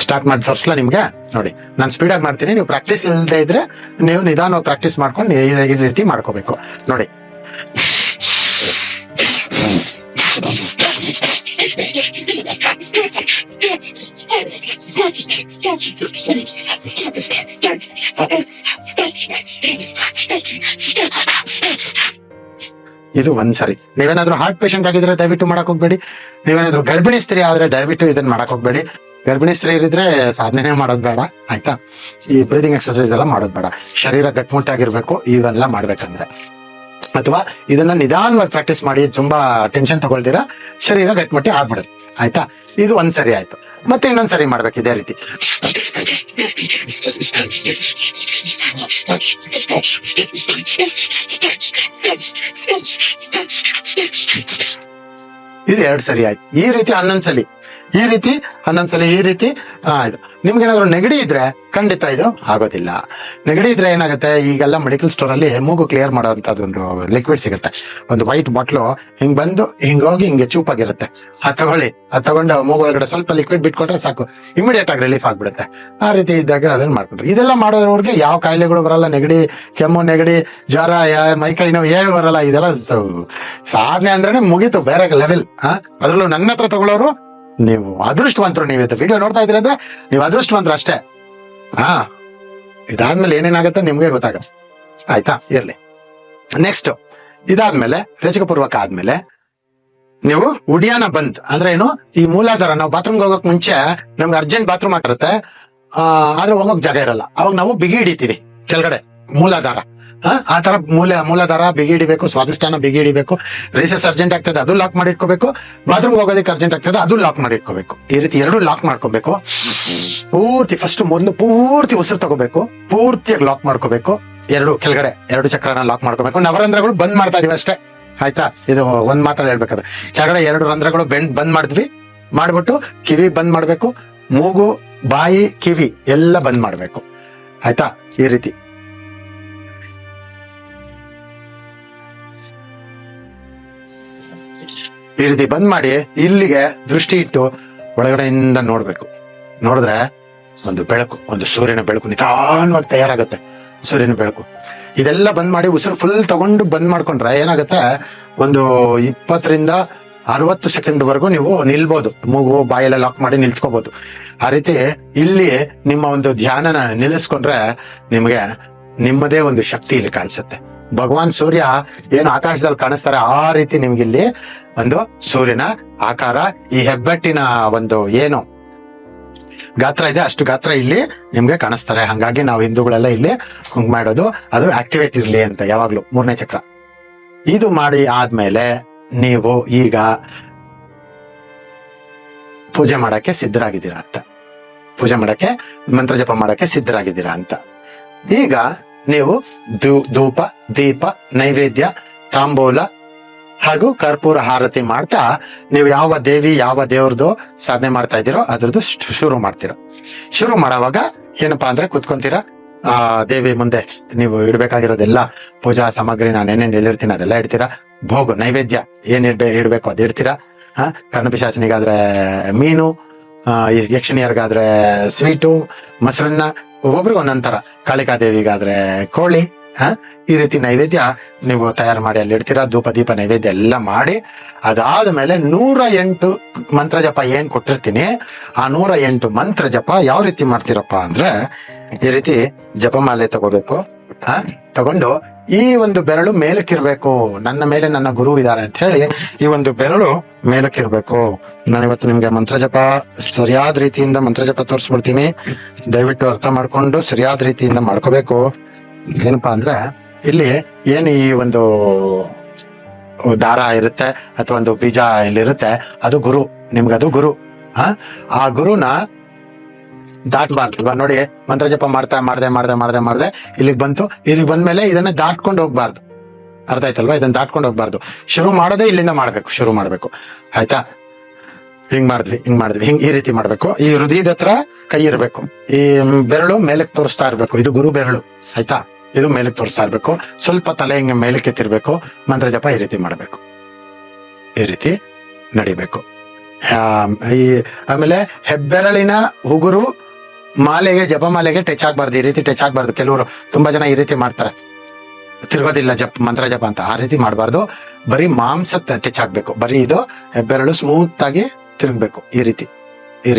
ಸ್ಟಾರ್ಟ್ ಮಾಡಿ ತೋರಿಸ್ಲಾ ನಿಮ್ಗೆ? ನೋಡಿ, ನಾನು ಸ್ಪೀಡಾಗಿ ಮಾಡ್ತೀನಿ, ನೀವು ಪ್ರಾಕ್ಟೀಸ್ ಇಲ್ಲದೆ ಇದ್ರೆ ನೀವು ನಿಧಾನವಾಗಿ ಪ್ರಾಕ್ಟೀಸ್ ಮಾಡ್ಕೊಂಡು ಈ ರೀತಿ ಮಾಡ್ಕೋಬೇಕು. ನೋಡಿ, ಇದು ಒಂದ್ಸರಿ. ನೀವೇನಾದ್ರೂ ಹಾರ್ಟ್ ಪೇಷಂಟ್ ಆಗಿದ್ರೆ ದಯವಿಟ್ಟು ಮಾಡಕ್ ಹೋಗ್ಬೇಡಿ. ನೀವೇನಾದ್ರೂ ಗರ್ಭಿಣಿ ಸ್ತ್ರೀ ಆದ್ರೆ ದಯವಿಟ್ಟು ಇದನ್ನ ಮಾಡಕ್ ಹೋಗ್ಬೇಡಿ. ಗರ್ಭಿಣಿ ಸ್ತ್ರೀಯರಿದ್ರೆ ಸಾಧನೆ ಮಾಡೋದ್ ಬೇಡ, ಆಯ್ತಾ? ಈ ಬ್ರೀದಿಂಗ್ ಎಕ್ಸರ್ಸೈಸ್ ಎಲ್ಲ ಮಾಡೋದ್ ಬೇಡ. ಶರೀರ ಗಟ್ಟಿಮುಟ್ಟಾಗಿರ್ಬೇಕು ಇವೆಲ್ಲ ಮಾಡ್ಬೇಕಂದ್ರೆ. ಅಥವಾ ಇದನ್ನ ನಿಧಾನವಾಗಿ ಪ್ರಾಕ್ಟೀಸ್ ಮಾಡಿ, ತುಂಬಾ ಟೆನ್ಷನ್ ತಗೊಳ್ದಿರ ಶರೀರ ಗಟ್ಟಿಮುಟ್ಟಿ ಆಗ್ಬಿಡುತ್ತೆ, ಆಯ್ತಾ? ಇದು ಒಂದ್ಸರಿ ಆಯ್ತು. ಮತ್ತೆ ಇನ್ನೊಂದ್ಸರಿ ಮಾಡ್ಬೇಕು ಇದೇ ರೀತಿ. ಇದು 2 ಸರಿ ಆಯ್ತು. ಈ ರೀತಿ 11 ಸಲ, ಈ ರೀತಿ 11 ಸಲ, ಈ ರೀತಿ. ಇದು ನಿಮ್ಗೇನಾದ್ರು ನೆಗಡಿ ಇದ್ರೆ ಖಂಡಿತ ಇದು ಆಗೋದಿಲ್ಲ. ನೆಗಡಿ ಇದ್ರೆ ಏನಾಗುತ್ತೆ, ಈಗೆಲ್ಲ ಮೆಡಿಕಲ್ ಸ್ಟೋರ್ ಅಲ್ಲಿ ಮೂಗು ಕ್ಲಿಯರ್ ಮಾಡೋಂಥದ್ದು ಒಂದು ಲಿಕ್ವಿಡ್ ಸಿಗುತ್ತೆ. ಒಂದು ವೈಟ್ ಬಾಟ್ಲು ಹಿಂಗ್ ಬಂದು ಹಿಂಗೋಗಿ ಹಿಂಗೆ ಚೂಪಾಗಿರುತ್ತೆ. ಅದ್ ತಗೊಂಡು ಮೂಗು ಒಳಗಡೆ ಸ್ವಲ್ಪ ಲಿಕ್ವಿಡ್ ಬಿಟ್ಕೊಟ್ರೆ ಸಾಕು, ಇಮಿಡಿಯೇಟ್ ಆಗಿ ರಿಲೀಫ್ ಆಗ್ಬಿಡುತ್ತೆ. ಆ ರೀತಿ ಇದ್ದಾಗ ಅದನ್ನ ಮಾಡ್ಕೊಂಡ್ರೆ ಇದೆಲ್ಲ ಮಾಡೋವ್ರಿಗೆ ಯಾವ ಕಾಯಿಲೆಗಳು ಬರಲ್ಲ. ನೆಗಡಿ, ಕೆಮ್ಮು, ನೆಗಡಿ, ಜ್ವರ, ಮೈಕೈ ನೋವು ಏನು ಬರಲ್ಲ. ಇದೆಲ್ಲ ಸಾಧನೆ ಅಂದ್ರೆ ಮುಗೀತು, ಬೇರೆ ಲೆವೆಲ್. ಅದ್ರಲ್ಲೂ ನನ್ನ ಹತ್ರ ತಗೊಳ್ಳೋರು ನೀವು ಅದೃಷ್ಟವಂತರು. ನೀವಿತ್ತು ವಿಡಿಯೋ ನೋಡ್ತಾ ಇದ್ರಿ ಅಂದ್ರೆ ನೀವು ಅದೃಷ್ಟವಂತರು ಅಷ್ಟೇ. ಇದಾದ್ಮೇಲೆ ಏನೇನಾಗತ್ತೆ ನಿಮ್ಗೆ ಗೊತ್ತಾಗತ್ತೆ, ಆಯ್ತಾ? ಇರ್ಲಿ. ನೆಕ್ಸ್ಟ್, ಇದಾದ್ಮೇಲೆ ರೇಚಕಪೂರ್ವಕ ಆದ್ಮೇಲೆ ನೀವು ಉಡಿಯಾನ ಬಂದ್ ಅಂದ್ರೆ ಏನು, ಈ ಮೂಲಾಧಾರ. ನಾವು ಬಾತ್ರೂಮ್ಗೆ ಹೋಗಕ್ ಮುಂಚೆ ನಮ್ಗೆ ಅರ್ಜೆಂಟ್ ಬಾತ್ರೂಮ್ ಆಗಿರುತ್ತೆ, ಆದ್ರೆ ಹೋಗಕ್ ಜಾಗ ಇರಲ್ಲ. ಅವಾಗ ನಾವು ಬಿಗಿ ಹಿಡಿತೀವಿ ಕೆಳಗಡೆ ಮೂಲಾಧಾರ. ಆ ತರ ಮೂಲಾಧಾರ ಬಿಗಿ ಹಿಡಿಬೇಕು, ಸ್ವಾದಿಷ್ಟಾನ ಬಿಗಿ ಹಿಡಿಬೇಕು. ರೇಸಸ್ ಅರ್ಜೆಂಟ್ ಆಗ್ತದೆ, ಅದು ಲಾಕ್ ಮಾಡಿ ಇಟ್ಕೋಬೇಕು. ಬಾತ್ರೂಮ್ ಹೋಗೋದಕ್ಕೆ ಅರ್ಜೆಂಟ್ ಆಗ್ತದೆ, ಅದು ಲಾಕ್ ಮಾಡಿ ಇಟ್ಕೋಬೇಕು. ಈ ರೀತಿ 2 ಲಾಕ್ ಮಾಡ್ಕೋಬೇಕು. ಪೂರ್ತಿ ಮೊದಲು ಪೂರ್ತಿ ಉಸಿರು ತಗೋಬೇಕು, ಪೂರ್ತಿಯಾಗಿ ಲಾಕ್ ಮಾಡ್ಕೋಬೇಕು. 2 ಕೆಳಗಡೆ 2 ಚಕ್ರನ ಲಾಕ್ ಮಾಡ್ಕೋಬೇಕು. ನವರಂಧ್ರಗಳು ಬಂದ್ ಮಾಡ್ತಾ ಇದೀವಿ ಅಷ್ಟೇ, ಆಯ್ತಾ? ಇದು ಒಂದ್ ಮಾತಲ್ಲಿ ಹೇಳ್ಬೇಕಾದ್ರೆ ಕೆಳಗಡೆ 2 ರಂಧ್ರಗಳು ಬಂದ್ ಮಾಡಿದ್ವಿ. ಮಾಡ್ಬಿಟ್ಟು ಕಿವಿ ಬಂದ್ ಮಾಡ್ಬೇಕು, ಮೂಗು, ಬಾಯಿ, ಕಿವಿ ಎಲ್ಲ ಬಂದ್ ಮಾಡ್ಬೇಕು, ಆಯ್ತಾ? ಈ ರೀತಿ ಬಂದ್ ಮಾಡಿ ಇಲ್ಲಿಗೆ ದೃಷ್ಟಿ ಇಟ್ಟು ಒಳಗಡೆಯಿಂದ ನೋಡ್ಬೇಕು. ನೋಡಿದ್ರೆ ಒಂದು ಬೆಳಕು, ಒಂದು ಸೂರ್ಯನ ಬೆಳಕು ನಿಧಾನವಾಗಿ ತಯಾರಾಗುತ್ತೆ. ಸೂರ್ಯನ ಬೆಳಕು ಇದೆಲ್ಲ ಬಂದ್ ಮಾಡಿ ಉಸಿರು ಫುಲ್ ತಗೊಂಡು ಬಂದ್ ಮಾಡ್ಕೊಂಡ್ರೆ ಏನಾಗುತ್ತೆ, ಒಂದು 20 ರಿಂದ 60 ಸೆಕೆಂಡ್ ವರೆಗೂ ನೀವು ನಿಲ್ಬಹುದು. ಮೂಗು ಬಾಯೆಲ್ಲ ಲಾಕ್ ಮಾಡಿ ನಿಲ್ತ್ಕೋಬಹುದು. ಆ ರೀತಿ ಇಲ್ಲಿ ನಿಮ್ಮ ಒಂದು ಧ್ಯಾನನ ನಿಲ್ಲಿಸ್ಕೊಂಡ್ರೆ ನಿಮ್ಗೆ ನಿಮ್ಮದೇ ಒಂದು ಶಕ್ತಿ ಇಲ್ಲಿ ಕಾಣಿಸುತ್ತೆ. ಭಗವಾನ್ ಸೂರ್ಯ ಏನು ಆಕಾಶದಲ್ಲಿ ಕಾಣಿಸ್ತಾರೆ, ಆ ರೀತಿ ನಿಮ್ಗೆ ಇಲ್ಲಿ ಒಂದು ಸೂರ್ಯನ ಆಕಾರ, ಈ ಹೆಬ್ಬೆಟ್ಟಿನ ಒಂದು ಏನು ಗಾತ್ರ ಇದೆ ಅಷ್ಟು ಗಾತ್ರ ಇಲ್ಲಿ ನಿಮ್ಗೆ ಕಾಣಿಸ್ತಾರೆ. ಹಂಗಾಗಿ ನಾವು ಹಿಂದೂಗಳೆಲ್ಲ ಇಲ್ಲಿ ಹಂಗ್ ಮಾಡೋದು, ಅದು ಆಕ್ಟಿವೇಟ್ ಇರ್ಲಿ ಅಂತ ಯಾವಾಗ್ಲೂ 3ನೇ ಚಕ್ರ. ಇದು ಮಾಡಿ ಆದ್ಮೇಲೆ ನೀವು ಈಗ ಪೂಜೆ ಮಾಡಕ್ಕೆ ಸಿದ್ಧರಾಗಿದ್ದೀರಾ ಅಂತ, ಪೂಜೆ ಮಾಡಕ್ಕೆ, ಮಂತ್ರ ಜಪ ಮಾಡಕ್ಕೆ ಸಿದ್ಧರಾಗಿದ್ದೀರಾ ಅಂತ. ಈಗ ನೀವು ಧೂಪ, ದೀಪ, ನೈವೇದ್ಯ, ತಾಂಬೂಲ ಹಾಗೂ ಕರ್ಪೂರ ಹಾರತಿ ಮಾಡ್ತಾ ನೀವು ಯಾವ ದೇವಿ ಯಾವ ದೇವ್ರದ್ದು ಸಾಧನೆ ಮಾಡ್ತಾ ಇದ್ದೀರೋ ಅದ್ರದ್ದು ಶುರು ಮಾಡ್ತೀರಾ. ಶುರು ಮಾಡುವಾಗ ಏನಪ್ಪಾ ಅಂದ್ರೆ ಕುತ್ಕೊಂತೀರಾ, ದೇವಿ ಮುಂದೆ ನೀವು ಇಡ್ಬೇಕಾಗಿರೋದೆಲ್ಲ ಪೂಜಾ ಸಾಮಗ್ರಿ ನಾನು ಏನೇನು ಹೇಳಿರ್ತೀನಿ ಅದೆಲ್ಲ ಇಡ್ತೀರಾ. ಭೋಗ ನೈವೇದ್ಯ ಏನ್ ಇಡ್ಬೇಕು ಅದ್ ಇಡ್ತೀರಾ. ಕರ್ಣಪಿಶಾಚನಿಗಾದ್ರೆ ಮೀನು, ಯಕ್ಷಿಣಿಯರ್ಗಾದ್ರೆ ಸ್ವೀಟು, ಮೊಸರನ್ನ, ಒಬ್ಬೊಬ್ರಿಗೆ ಒಂದೊಂದರ. ಕಾಳಿಕಾದೇವಿಗಾದ್ರೆ ಕೋಳಿ. ಈ ರೀತಿ ನೈವೇದ್ಯ ನೀವು ತಯಾರು ಮಾಡಿ ಅಲ್ಲಿ ಇಡ್ತೀರಾ. ಧೂಪ ದೀಪ ನೈವೇದ್ಯ ಎಲ್ಲ ಮಾಡಿ ಅದಾದ್ಮೇಲೆ 108 ಮಂತ್ರ ಜಪ ಏನ್ ಕೊಟ್ಟಿರ್ತೀನಿ, ಆ 108 ಮಂತ್ರ ಜಪ ಯಾವ ರೀತಿ ಮಾಡ್ತೀರಪ್ಪ ಅಂದ್ರೆ, ಈ ರೀತಿ ಜಪಮಾಲೆ ತಗೋಬೇಕು. ತಗೊಂಡು ಈ ಒಂದು ಬೆರಳು ಮೇಲಕ್ಕಿರ್ಬೇಕು. ನನ್ನ ಮೇಲೆ ನನ್ನ ಗುರು ಇದ್ದಾರೆ ಅಂತ ಹೇಳಿ ಈ ಒಂದು ಬೆರಳು ಮೇಲಕ್ಕಿರ್ಬೇಕು. ನಾನು ಇವತ್ತು ನಿಮ್ಗೆ ಮಂತ್ರ ಜಪ ಸರಿಯಾದ ರೀತಿಯಿಂದ ಮಂತ್ರ ಜಪ ತೋರಿಸ್ಬಿಡ್ತೀನಿ. ದಯವಿಟ್ಟು ಅರ್ಥ ಮಾಡ್ಕೊಂಡು ಸರಿಯಾದ ರೀತಿಯಿಂದ ಮಾಡ್ಕೋಬೇಕು. ಏನಪ್ಪಾ ಅಂದ್ರೆ ಇಲ್ಲಿ ಏನು ಈ ಒಂದು ದಾರ ಇರುತ್ತೆ ಅಥವಾ ಒಂದು ಬೀಜ ಇಲ್ಲಿರುತ್ತೆ, ಅದು ಗುರು, ನಿಮ್ಗದು ಗುರು. ಆ ಗುರುನ ದಾಟ್ಬಾರ್ದು. ಇವಾಗ ನೋಡಿ, ಮಂತ್ರ ಜಪ ಮಾಡ್ದೆ ಇಲ್ಲಿಗೆ ಬಂತು. ಇಲ್ಲಿಗೆ ಬಂದ್ಮೇಲೆ ಇದನ್ನ ದಾಟ್ಕೊಂಡು ಹೋಗ್ಬಾರ್ದು. ಅರ್ಥ ಆಯ್ತಲ್ವಾ? ಇದನ್ನ ದಾಟ್ಕೊಂಡು ಹೋಗ್ಬಾರ್ದು. ಶುರು ಮಾಡೋದೇ ಇಲ್ಲಿಂದ ಶುರು ಮಾಡ್ಬೇಕು, ಆಯ್ತಾ? ಹಿಂಗ್ ಮಾಡಿದ್ವಿ ಈ ರೀತಿ ಮಾಡ್ಬೇಕು. ಈ ಹೃದಯದ ಹತ್ರ ಕೈ ಇರ್ಬೇಕು, ಈ ಬೆರಳು ಮೇಲಕ್ಕೆ ತೋರಿಸ್ತಾ ಇರ್ಬೇಕು. ಇದು ಗುರು ಬೆರಳು, ಆಯ್ತಾ? ಇದು ಮೇಲಕ್ಕೆ ತೋರಿಸ್ತಾ ಇರ್ಬೇಕು. ಸ್ವಲ್ಪ ತಲೆ ಹಿಂಗೆ ಮೇಲಕ್ಕೆ ಎತ್ತಿರ್ಬೇಕು. ಮಂತ್ರ ಜಪ ಈ ರೀತಿ ಮಾಡ್ಬೇಕು, ಈ ರೀತಿ ನಡಿಬೇಕು. ಈ ಆಮೇಲೆ ಹೆಬ್ಬೆರಳಿನ ಉಗುರು ಮಾಲೆಗೆ ಜಪಮಾಲೆಗೆ ಟಚ್ ಆಗ್ಬಾರ್ದು, ಈ ರೀತಿ ಟಚ್ ಆಗ್ಬಾರ್ದು. ಕೆಲವರು ತುಂಬಾ ಜನ ಈ ರೀತಿ ಮಾಡ್ತಾರೆ, ತಿರ್ಗೋದಿಲ್ಲ ಮಂತ್ರ ಜಪ ಅಂತ. ಆ ರೀತಿ ಮಾಡಬಾರ್ದು, ಬರೀ ಮಾಂಸ ಟಚ್ ಆಗ್ಬೇಕು. ಬರೀ ಇದು ಹೆಬ್ಬೆರಳು ಸ್ಮೂತ್ ಆಗಿ ತಿರುಗ್ಬೇಕು, ಈ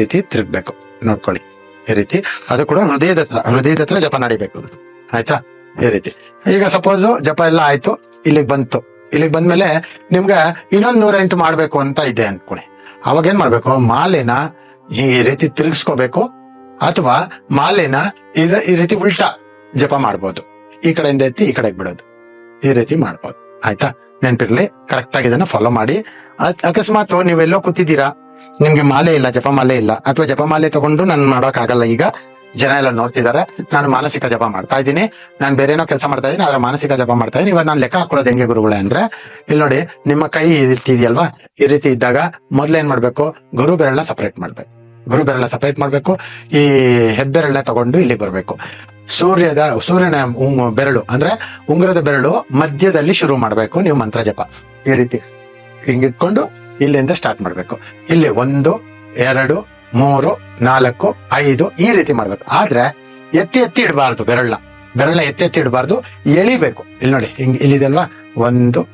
ರೀತಿ ತಿರುಗ್ಬೇಕು. ನೋಡ್ಕೊಳ್ಳಿ, ಈ ರೀತಿ. ಅದು ಕೂಡ ಹೃದಯದ ಹತ್ರ ಜಪ ನಡಿಬೇಕು, ಆಯ್ತಾ? ಈ ರೀತಿ. ಈಗ ಸಪೋಸ್ ಜಪ ಎಲ್ಲ ಆಯ್ತು, ಇಲ್ಲಿಗೆ ಬಂದ್ಮೇಲೆ ನಿಮ್ಗೆ ಇನ್ನೊಂದ್ 108 ಮಾಡ್ಬೇಕು ಅಂತ ಇದೆ ಅನ್ಕೊಳ್ಳಿ. ಅವಾಗ ಏನ್ ಮಾಡ್ಬೇಕು, ಮಾಲೆನ ಈ ರೀತಿ ತಿರುಗಿಸ್ಕೋಬೇಕು, ಅಥವಾ ಮಾಲೆನ ಈ ರೀತಿ ಉಲ್ಟಾ ಜಪ ಮಾಡ್ಬೋದು. ಈ ಕಡೆಯಿಂದ ಎತ್ತಿ ಈ ಕಡೆಗೆ ಬಿಡೋದು, ಈ ರೀತಿ ಮಾಡ್ಬೋದು, ಆಯ್ತಾ? ನೆನ್ಪಿರ್ಲಿ, ಕರೆಕ್ಟ್ ಆಗಿ ಇದನ್ನ ಫಾಲೋ ಮಾಡಿ. ಅಕಸ್ಮಾತ್ ನೀವೆಲ್ಲೋ ಕೂತಿದ್ದೀರಾ, ನಿಮ್ಗೆ ಮಾಲೆ ಇಲ್ಲ, ಜಪಮಾಲೆ ಇಲ್ಲ, ಅಥವಾ ಜಪಮಾಲೆ ತಗೊಂಡು ನಾನು ಮಾಡೋಕ್ ಆಗಲ್ಲ, ಈಗ ಜನ ಎಲ್ಲ ನೋಡ್ತಿದ್ದಾರೆ, ನಾನು ಮಾನಸಿಕ ಜಪ ಮಾಡ್ತಾ ಇದ್ದೀನಿ, ನಾನು ಬೇರೆ ಏನೋ ಕೆಲಸ ಮಾಡ್ತಾ ಇದ್ದೀನಿ, ಆದ್ರೆ ಮಾನಸಿಕ ಜಪ ಮಾಡ್ತಾ ಇದ್ದೀನಿ. ಇವಾಗ ನಾನು ಲೆಕ್ಕ ಹಾಕೊಳ್ಳೋದು ಹೆಂಗೆ ಗುರುಗಳೇ ಅಂದ್ರೆ, ಇಲ್ಲಿ ನೋಡಿ, ನಿಮ್ಮ ಕೈ ಈ ರೀತಿ ಇದೆಯಲ್ವಾ, ಈ ರೀತಿ ಇದ್ದಾಗ ಮೊದ್ಲೇನ್ ಮಾಡ್ಬೇಕು, ಗುರು ಬೆರಳನ್ನ ಸಪರೇಟ್ ಮಾಡ್ಬೇಕು. ಈ ಹೆಬ್ಬೆರಳನ್ನ ತಗೊಂಡು ಇಲ್ಲಿಗೆ ಬರ್ಬೇಕು. ಸೂರ್ಯನ ಬೆರಳು ಅಂದ್ರೆ ಉಂಗುರದ ಬೆರಳು ಮಧ್ಯದಲ್ಲಿ ಶುರು ಮಾಡ್ಬೇಕು ನೀವು ಮಂತ್ರ ಜಪ. ಈ ರೀತಿ ಹಿಂಗಿಟ್ಕೊಂಡು ಇಲ್ಲಿಂದ ಸ್ಟಾರ್ಟ್ ಮಾಡ್ಬೇಕು. ಇಲ್ಲಿ 1 2 3 4 5 ಈ ರೀತಿ ಮಾಡ್ಬೇಕು. ಆದ್ರೆ ಎತ್ತಿ ಇಡಬಾರ್ದು, ಬೆರಳನ್ನ ಎತ್ತಿ ಇಡಬಾರ್ದು, ಎಳಿಬೇಕು. ಇಲ್ಲಿ ನೋಡಿ, ಇಲ್ಲಿದೆಲ್ವಾ, 1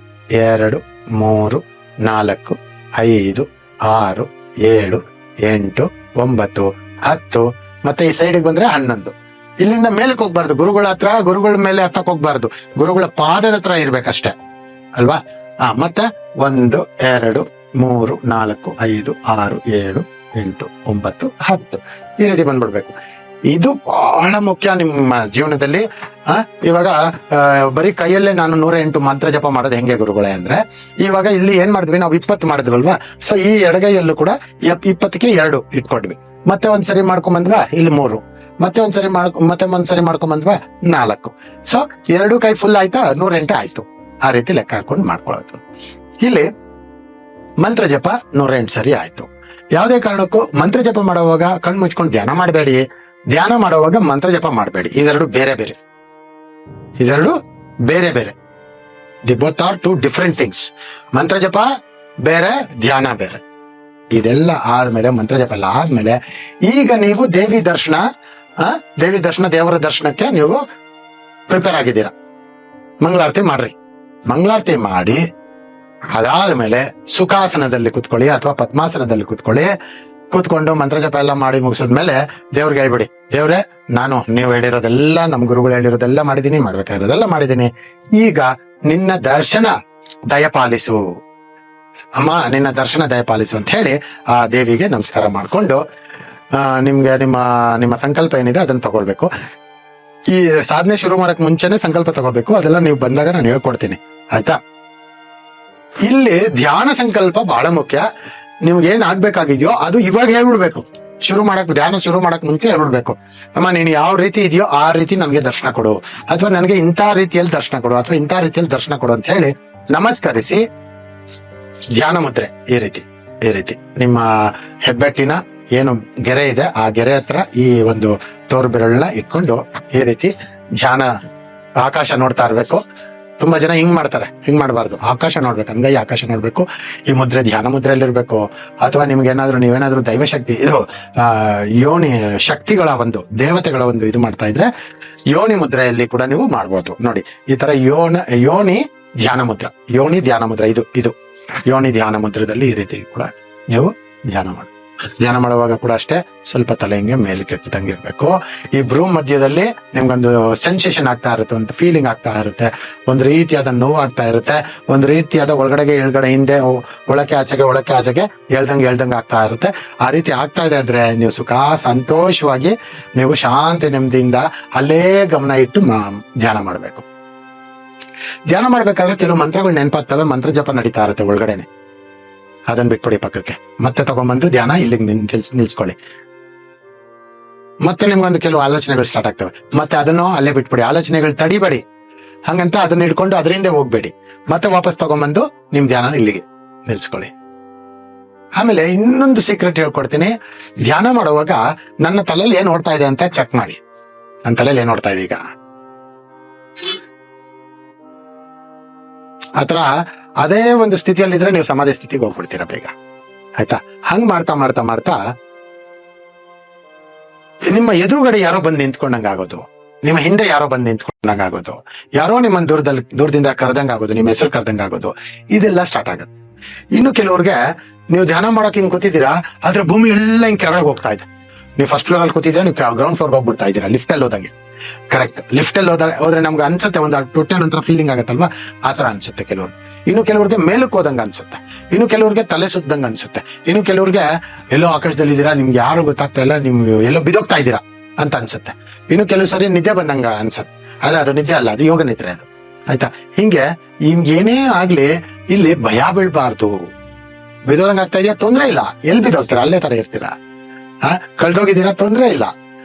2 3 4 5 6 7 8 9 10, ಮತ್ತೆ ಈ ಸೈಡ್ಗೆ ಬಂದ್ರೆ 11. ಇಲ್ಲಿಂದ ಮೇಲಕ್ಕೆ ಹೋಗ್ಬಾರ್ದು, ಗುರುಗಳ ಮೇಲೆ ಹತ್ತಕ್ ಹೋಗ್ಬಾರ್ದು, ಗುರುಗಳ ಪಾದದ ಹತ್ರ ಇರ್ಬೇಕಷ್ಟೇ ಅಲ್ವಾ? ಮತ್ತೆ 1 2 3 4 5 6 7 8 9 10 ಈ ರೀತಿ ಬಂದ್ಬಿಡ್ಬೇಕು. ಇದು ಬಹಳ ಮುಖ್ಯ ನಿಮ್ಮ ಜೀವನದಲ್ಲಿ. ಇವಾಗ ಬರೀ ಕೈಯಲ್ಲೇ ನಾನು 108 ಮಂತ್ರ ಜಪ ಮಾಡೋದು ಹೆಂಗೆ ಗುರುಗಳೇ ಅಂದ್ರೆ, ಇವಾಗ ಇಲ್ಲಿ ಏನ್ ಮಾಡಿದ್ವಿ ನಾವು, 20 ಮಾಡಿದ್ವಲ್ವಾ? ಸೊ ಈ ಎಡಗೈಯಲ್ಲೂ ಕೂಡ 20ಕ್ಕೆ 2 ಇಟ್ಕೊಂಡ್ವಿ. ಮತ್ತೆ ಒಂದ್ಸರಿ ಮಾಡ್ಕೊಂಬಂದ್ವಾ, ಇಲ್ಲಿ 3, ಮತ್ತೆ ಒಂದ್ಸರಿ ಮಾಡ್ಕೊಂಬಂದ್ವಾ 4. ಸೊ 2 ಕೈ ಫುಲ್ ಆಯ್ತಾ, 108 ಆಯ್ತು. ಆ ರೀತಿ ಲೆಕ್ಕ ಹಾಕೊಂಡು ಮಾಡ್ಕೊಳ್ಳೋದು. ಇಲ್ಲಿ ಮಂತ್ರ ಜಪ 108 ಸರಿ ಆಯ್ತು. ಯಾವುದೇ ಕಾರಣಕ್ಕೂ ಮಂತ್ರ ಜಪ ಮಾಡುವಾಗ ಕಣ್ಣು ಮುಚ್ಕೊಂಡು ಧ್ಯಾನ ಮಾಡಬೇಡಿ, ಧ್ಯಾನ ಮಾಡುವಾಗ ಮಂತ್ರ ಜಪ ಮಾಡಬೇಡಿ. ಇದೆರಡು ಬೇರೆ ಬೇರೆ. The both are 2 different things. ಮಂತ್ರ ಜಪ ಬೇರೆ, ಧ್ಯಾನ ಬೇರೆ. ಇದೆಲ್ಲ ಆದ್ಮೇಲೆ, ಮಂತ್ರ ಜಪ ಎಲ್ಲ ಆದ್ಮೇಲೆ, ಈಗ ನೀವು ದೇವಿ ದರ್ಶನ, ದೇವರ ದರ್ಶನಕ್ಕೆ ನೀವು ಪ್ರಿಪೇರ್ ಆಗಿದ್ದೀರಾ. ಮಂಗಳಾರತಿ ಮಾಡ್ರಿ. ಮಂಗಳಾರತಿ ಮಾಡಿ ಅದಾದ್ಮೇಲೆ ಸುಖಾಸನದಲ್ಲಿ ಕುತ್ಕೊಳ್ಳಿ ಅಥವಾ ಪದ್ಮಾಸನದಲ್ಲಿ ಕೂತ್ಕೊಂಡು ಮಂತ್ರ ಜಪ ಎಲ್ಲ ಮಾಡಿ ಮುಗಿಸಿದ್ಮೇಲೆ ದೇವ್ರಿಗೆ ಹೇಳ್ಬಿಡಿ, ದೇವ್ರೆ, ನಾನು ನೀವು ಹೇಳಿರೋದೆಲ್ಲ, ನಮ್ ಗುರುಗಳು ಹೇಳಿರೋದೆಲ್ಲ ಮಾಡಿದೀನಿ, ಮಾಡ್ಬೇಕಾಗಿರೋದೆಲ್ಲ ಮಾಡಿದೀನಿ. ಈಗ ನಿನ್ನ ದರ್ಶನ ದಯಪಾಲಿಸು ಅಮ್ಮ, ನಿನ್ನ ದರ್ಶನ ದಯಪಾಲಿಸು ಅಂತ ಹೇಳಿ ಆ ದೇವಿಗೆ ನಮಸ್ಕಾರ ಮಾಡ್ಕೊಂಡು ನಿಮ್ಗೆ ನಿಮ್ಮ ಸಂಕಲ್ಪ ಏನಿದೆ ಅದನ್ನ ತಗೊಳ್ಬೇಕು. ಈ ಸಾಧನೆ ಶುರು ಮಾಡಕ್ ಮುಂಚೆನೆ ಸಂಕಲ್ಪ ತಗೋಬೇಕು. ಅದೆಲ್ಲ ನೀವು ಬಂದಾಗ ನಾನು ಹೇಳ್ಕೊಡ್ತೀನಿ, ಆಯ್ತಾ? ಇಲ್ಲಿ ಧ್ಯಾನ ಸಂಕಲ್ಪ ಬಹಳ ಮುಖ್ಯ. ನಿಮ್ಗೆ ಏನ್ ಆಗ್ಬೇಕಾಗಿದ್ಯೋ ಅದು ಇವಾಗ ಹೇಳ್ಬಿಡ್ಬೇಕು. ಧ್ಯಾನ ಶುರು ಮಾಡಕ್ ಮುಂಚೆ ಹೇಳ್ಬಿಡ್ಬೇಕು, ಅಮ್ಮ ನೀನು ಯಾವ ರೀತಿ ಇದೆಯೋ ಆ ರೀತಿ ನನ್ಗೆ ದರ್ಶನ ಕೊಡು, ಅಥವಾ ನನಗೆ ಇಂಥ ರೀತಿಯಲ್ಲಿ ದರ್ಶನ ಕೊಡು, ಅಥವಾ ಇಂಥ ರೀತಿಯಲ್ಲಿ ದರ್ಶನ ಕೊಡು ಅಂತ ಹೇಳಿ ನಮಸ್ಕರಿಸಿ ಧ್ಯಾನ ಮುದ್ರೆ ಈ ರೀತಿ ನಿಮ್ಮ ಹೆಬ್ಬೆಟ್ಟಿನ ಏನು ಗೆರೆ ಇದೆ ಆ ಗೆರೆ ಹತ್ರ ಈ ಒಂದು ತೋರು ಬೆರಳನ್ನ ಇಟ್ಕೊಂಡು ಈ ರೀತಿ ಧ್ಯಾನ, ಆಕಾಶ ನೋಡ್ತಾ ಇರ್ಬೇಕು. ತುಂಬಾ ಜನ ಹಿಂಗ್ ಮಾಡ್ತಾರೆ, ಹಿಂಗ್ ಮಾಡಬಾರ್ದು, ಆಕಾಶ ನೋಡ್ಬೇಕು, ಅಂಗೈ ಆಕಾಶ ನೋಡ್ಬೇಕು. ಈ ಮುದ್ರೆ ಧ್ಯಾನ ಮುದ್ರೆಯಲ್ಲಿ ಇರ್ಬೇಕು. ಅಥವಾ ನೀವೇನಾದ್ರೂ ದೈವಶಕ್ತಿ, ಇದು ಯೋನಿ ಶಕ್ತಿಗಳ ಒಂದು, ದೇವತೆಗಳ ಒಂದು ಇದು ಮಾಡ್ತಾ ಇದ್ರೆ ಯೋನಿ ಮುದ್ರೆಯಲ್ಲಿ ಕೂಡ ನೀವು ಮಾಡ್ಬೋದು. ನೋಡಿ, ಈ ತರ ಯೋನಿ ಧ್ಯಾನ ಮುದ್ರ, ಇದು ಯೋನಿ ಧ್ಯಾನ ಮುದ್ರದಲ್ಲಿ ಈ ರೀತಿ ಕೂಡ ನೀವು ಧ್ಯಾನ ಮಾಡುವಾಗ ಕೂಡ ಅಷ್ಟೇ ಸ್ವಲ್ಪ ತಲೆ ಹಿಂಗೆ ಮೇಲಕ್ಕೆ ಎತ್ತಿದಂಗೆ ಇರ್ಬೇಕು. ಈ ಬ್ರೂ ಮಧ್ಯದಲ್ಲಿ ನಿಮ್ಗೊಂದು ಸೆನ್ಸೇಷನ್ ಆಗ್ತಾ ಇರುತ್ತೆ, ಒಂದು ಫೀಲಿಂಗ್ ಆಗ್ತಾ ಇರುತ್ತೆ, ಒಂದು ರೀತಿಯಾದ ನೋವು ಆಗ್ತಾ ಇರುತ್ತೆ, ಒಂದು ರೀತಿಯಾದ ಒಳಗಡೆಗೆ ಇಳ್ಗಡೆ, ಹಿಂದೆ ಒಳಕ್ಕೆ ಆಚೆಗೆ ಹೇಳ್ದಂಗೆ ಆಗ್ತಾ ಇರುತ್ತೆ. ಆ ರೀತಿ ಆಗ್ತಾ ಇದೆ ಅಂದ್ರೆ ನೀವು ಸಂತೋಷವಾಗಿ ನೀವು ಶಾಂತಿ ನೆಮ್ಮದಿಯಿಂದ ಅಲ್ಲೇ ಗಮನ ಇಟ್ಟು ಧ್ಯಾನ ಮಾಡ್ಬೇಕು. ಧ್ಯಾನ ಮಾಡ್ಬೇಕಾದ್ರೆ ಕೆಲವು ಮಂತ್ರಗಳು ನೆನಪಾಗ್ತವೆ, ಮಂತ್ರ ಜಪ ನಡೀತಾ ಇರುತ್ತೆ ಒಳಗಡೆನೆ, ಅದನ್ನ ಬಿಟ್ಬಿಡಿ ಪಕ್ಕಕ್ಕೆ. ಮತ್ತೆ ತಗೊಂಡ್ಬಂದು ಧ್ಯಾನ ಇಲ್ಲಿಗೆ ನಿಲ್ಸ್ಕೊಳ್ಳಿ. ಮತ್ತೆ ನಿಮ್ಗೊಂದು ಕೆಲವು ಆಲೋಚನೆಗಳು ಸ್ಟಾರ್ಟ್ ಆಗ್ತವೆ, ಮತ್ತೆ ಅದನ್ನು ಅಲ್ಲೇ ಬಿಟ್ಬಿಡಿ. ಆಲೋಚನೆಗಳು ತಡಿಬೇಡಿ, ಹಂಗಂತ ಅದನ್ನ ಹಿಡ್ಕೊಂಡು ಅದರಿಂದ ಹೋಗ್ಬೇಡಿ. ಮತ್ತೆ ವಾಪಸ್ ತಗೊಂಡ್ಬಂದು ನಿಮ್ ಧ್ಯಾನ ಇಲ್ಲಿಗೆ ನಿಲ್ಸ್ಕೊಳ್ಳಿ. ಆಮೇಲೆ ಇನ್ನೊಂದು ಸೀಕ್ರೆಟ್ ಹೇಳ್ಕೊಡ್ತೀನಿ. ಧ್ಯಾನ ಮಾಡುವಾಗ ನನ್ನ ತಲೆಯಲ್ಲಿ ಏನ್ ಓಡ್ತಾ ಇದೆ ಅಂತ ಚೆಕ್ ಮಾಡಿ. ನನ್ನ ತಲೆಯಲ್ಲಿ ಏನ್ ಓಡ್ತಾ ಇದೆ ಈಗ, ಆತರ ಅದೇ ಒಂದು ಸ್ಥಿತಿಯಲ್ಲಿದ್ರೆ ನೀವು ಸಮಾಧಿ ಸ್ಥಿತಿಗೆ ಹೋಗ್ಬಿಡ್ತೀರಾ ಬೇಗ. ಆಯ್ತಾ? ಹಂಗ್ ಮಾಡ್ತಾ ಮಾಡ್ತಾ ಮಾಡ್ತಾ ನಿಮ್ಮ ಎದುರುಗಡೆ ಯಾರೋ ಬಂದು ನಿಂತ್ಕೊಂಡಂಗ ಆಗೋದು, ನಿಮ್ಮ ಹಿಂದೆ ಯಾರೋ ಬಂದು ನಿಂತ್ಕೊಂಡಂಗ ಆಗೋದು, ಯಾರೋ ನಿಮ್ಮನ್ನ ದೂರದಿಂದ ಕರೆದಂಗ ಆಗೋದು, ನಿಮ್ಮ ಹೆಸರು ಕರೆದಂಗ ಆಗೋದು, ಇದೆಲ್ಲ ಸ್ಟಾರ್ಟ್ ಆಗುತ್ತೆ. ಇನ್ನು ಕೆಲವ್ರಿಗೆ ನೀವು ಧ್ಯಾನ ಮಾಡಕ್ ಹಿಂಗ್ ಕೂತಿದ್ದೀರಾ, ಆದ್ರೆ ಭೂಮಿ ಎಲ್ಲ ಹಿಂಗ್ ಕೆಳಗೆ ಹೋಗ್ತಾ ಇದೆ. ನೀವು ಫಸ್ಟ್ ಫ್ಲೋರ್ ಅಲ್ಲಿ ಕೂತಿದ್ರೆ ನೀವು ಗ್ರೌಂಡ್ ಫ್ಲೋರ್ ಹೋಗ್ಬಿಡ್ತಾ ಇದ್ದೀರಾ ಲಿಫ್ಟ್ ಅಲ್ಲಿ ಹೋದಂಗೆ. ಕರೆಕ್ಟ್, ಲಿಫ್ಟ್ ಅಲ್ಲಿ ಹೋದ್ರೆ ನಮ್ಗೆ ಅನ್ಸುತ್ತೆ ಒಂದು ಟೋಟಲ್ ಒಂಥರ ಫೀಲಿಂಗ್ ಆಗತ್ತಲ್ವಾ, ಆತರ ಅನ್ಸುತ್ತೆ ಕೆಲವ್ರು. ಇನ್ನು ಕೆಲವ್ರಿಗೆ ಮೇಲಕ್ಕೆ ಹೋದಂಗ ಅನ್ಸುತ್ತೆ, ಇನ್ನು ಕೆಲವ್ರಿಗೆ ತಲೆ ಸುತ್ತದಂಗ ಅನ್ಸುತ್ತೆ, ಇನ್ನು ಕೆಲವ್ರಿಗೆ ಎಲ್ಲೋ ಆಕಾಶದಲ್ಲಿ ಇದ್ದೀರಾ, ನಿಮ್ಗೆ ಯಾರು ಗೊತ್ತಾಗ್ತಾ ಇಲ್ಲ, ನಿಮ್ಗೆ ಎಲ್ಲೋ ಬಿದೋಗ್ತಾ ಇದ್ದೀರಾ ಅಂತ ಅನ್ಸುತ್ತೆ. ಇನ್ನು ಕೆಲವು ಸರಿ ನಿದ್ದೆ ಬಂದಂಗ ಅನ್ಸುತ್ತೆ, ಆದ್ರೆ ಅದು ನಿದ್ದೆ ಅಲ್ಲ, ಅದು ಯೋಗ ನಿದ್ರೆ ಅದು. ಆಯ್ತಾ? ಹಿಂಗೆ ಏನೇ ಆಗ್ಲಿ ಇಲ್ಲಿ ಭಯ ಬೀಳ್ಬಾರ್ದು. ಬಿದೋದಂಗ ಆಗ್ತಾ ಇದೆಯಾ, ತೊಂದ್ರೆ ಇಲ್ಲ, ಎಲ್ಲಿ ಬಿದೋಗ್ತೀರಾ ಅಲ್ಲೇ ತರ ಇರ್ತೀರಾ. ಕಳ್ದೋಗಿದ್ದೀರಾ, ತೊಂದ್ರೆ ಇಲ್ಲ,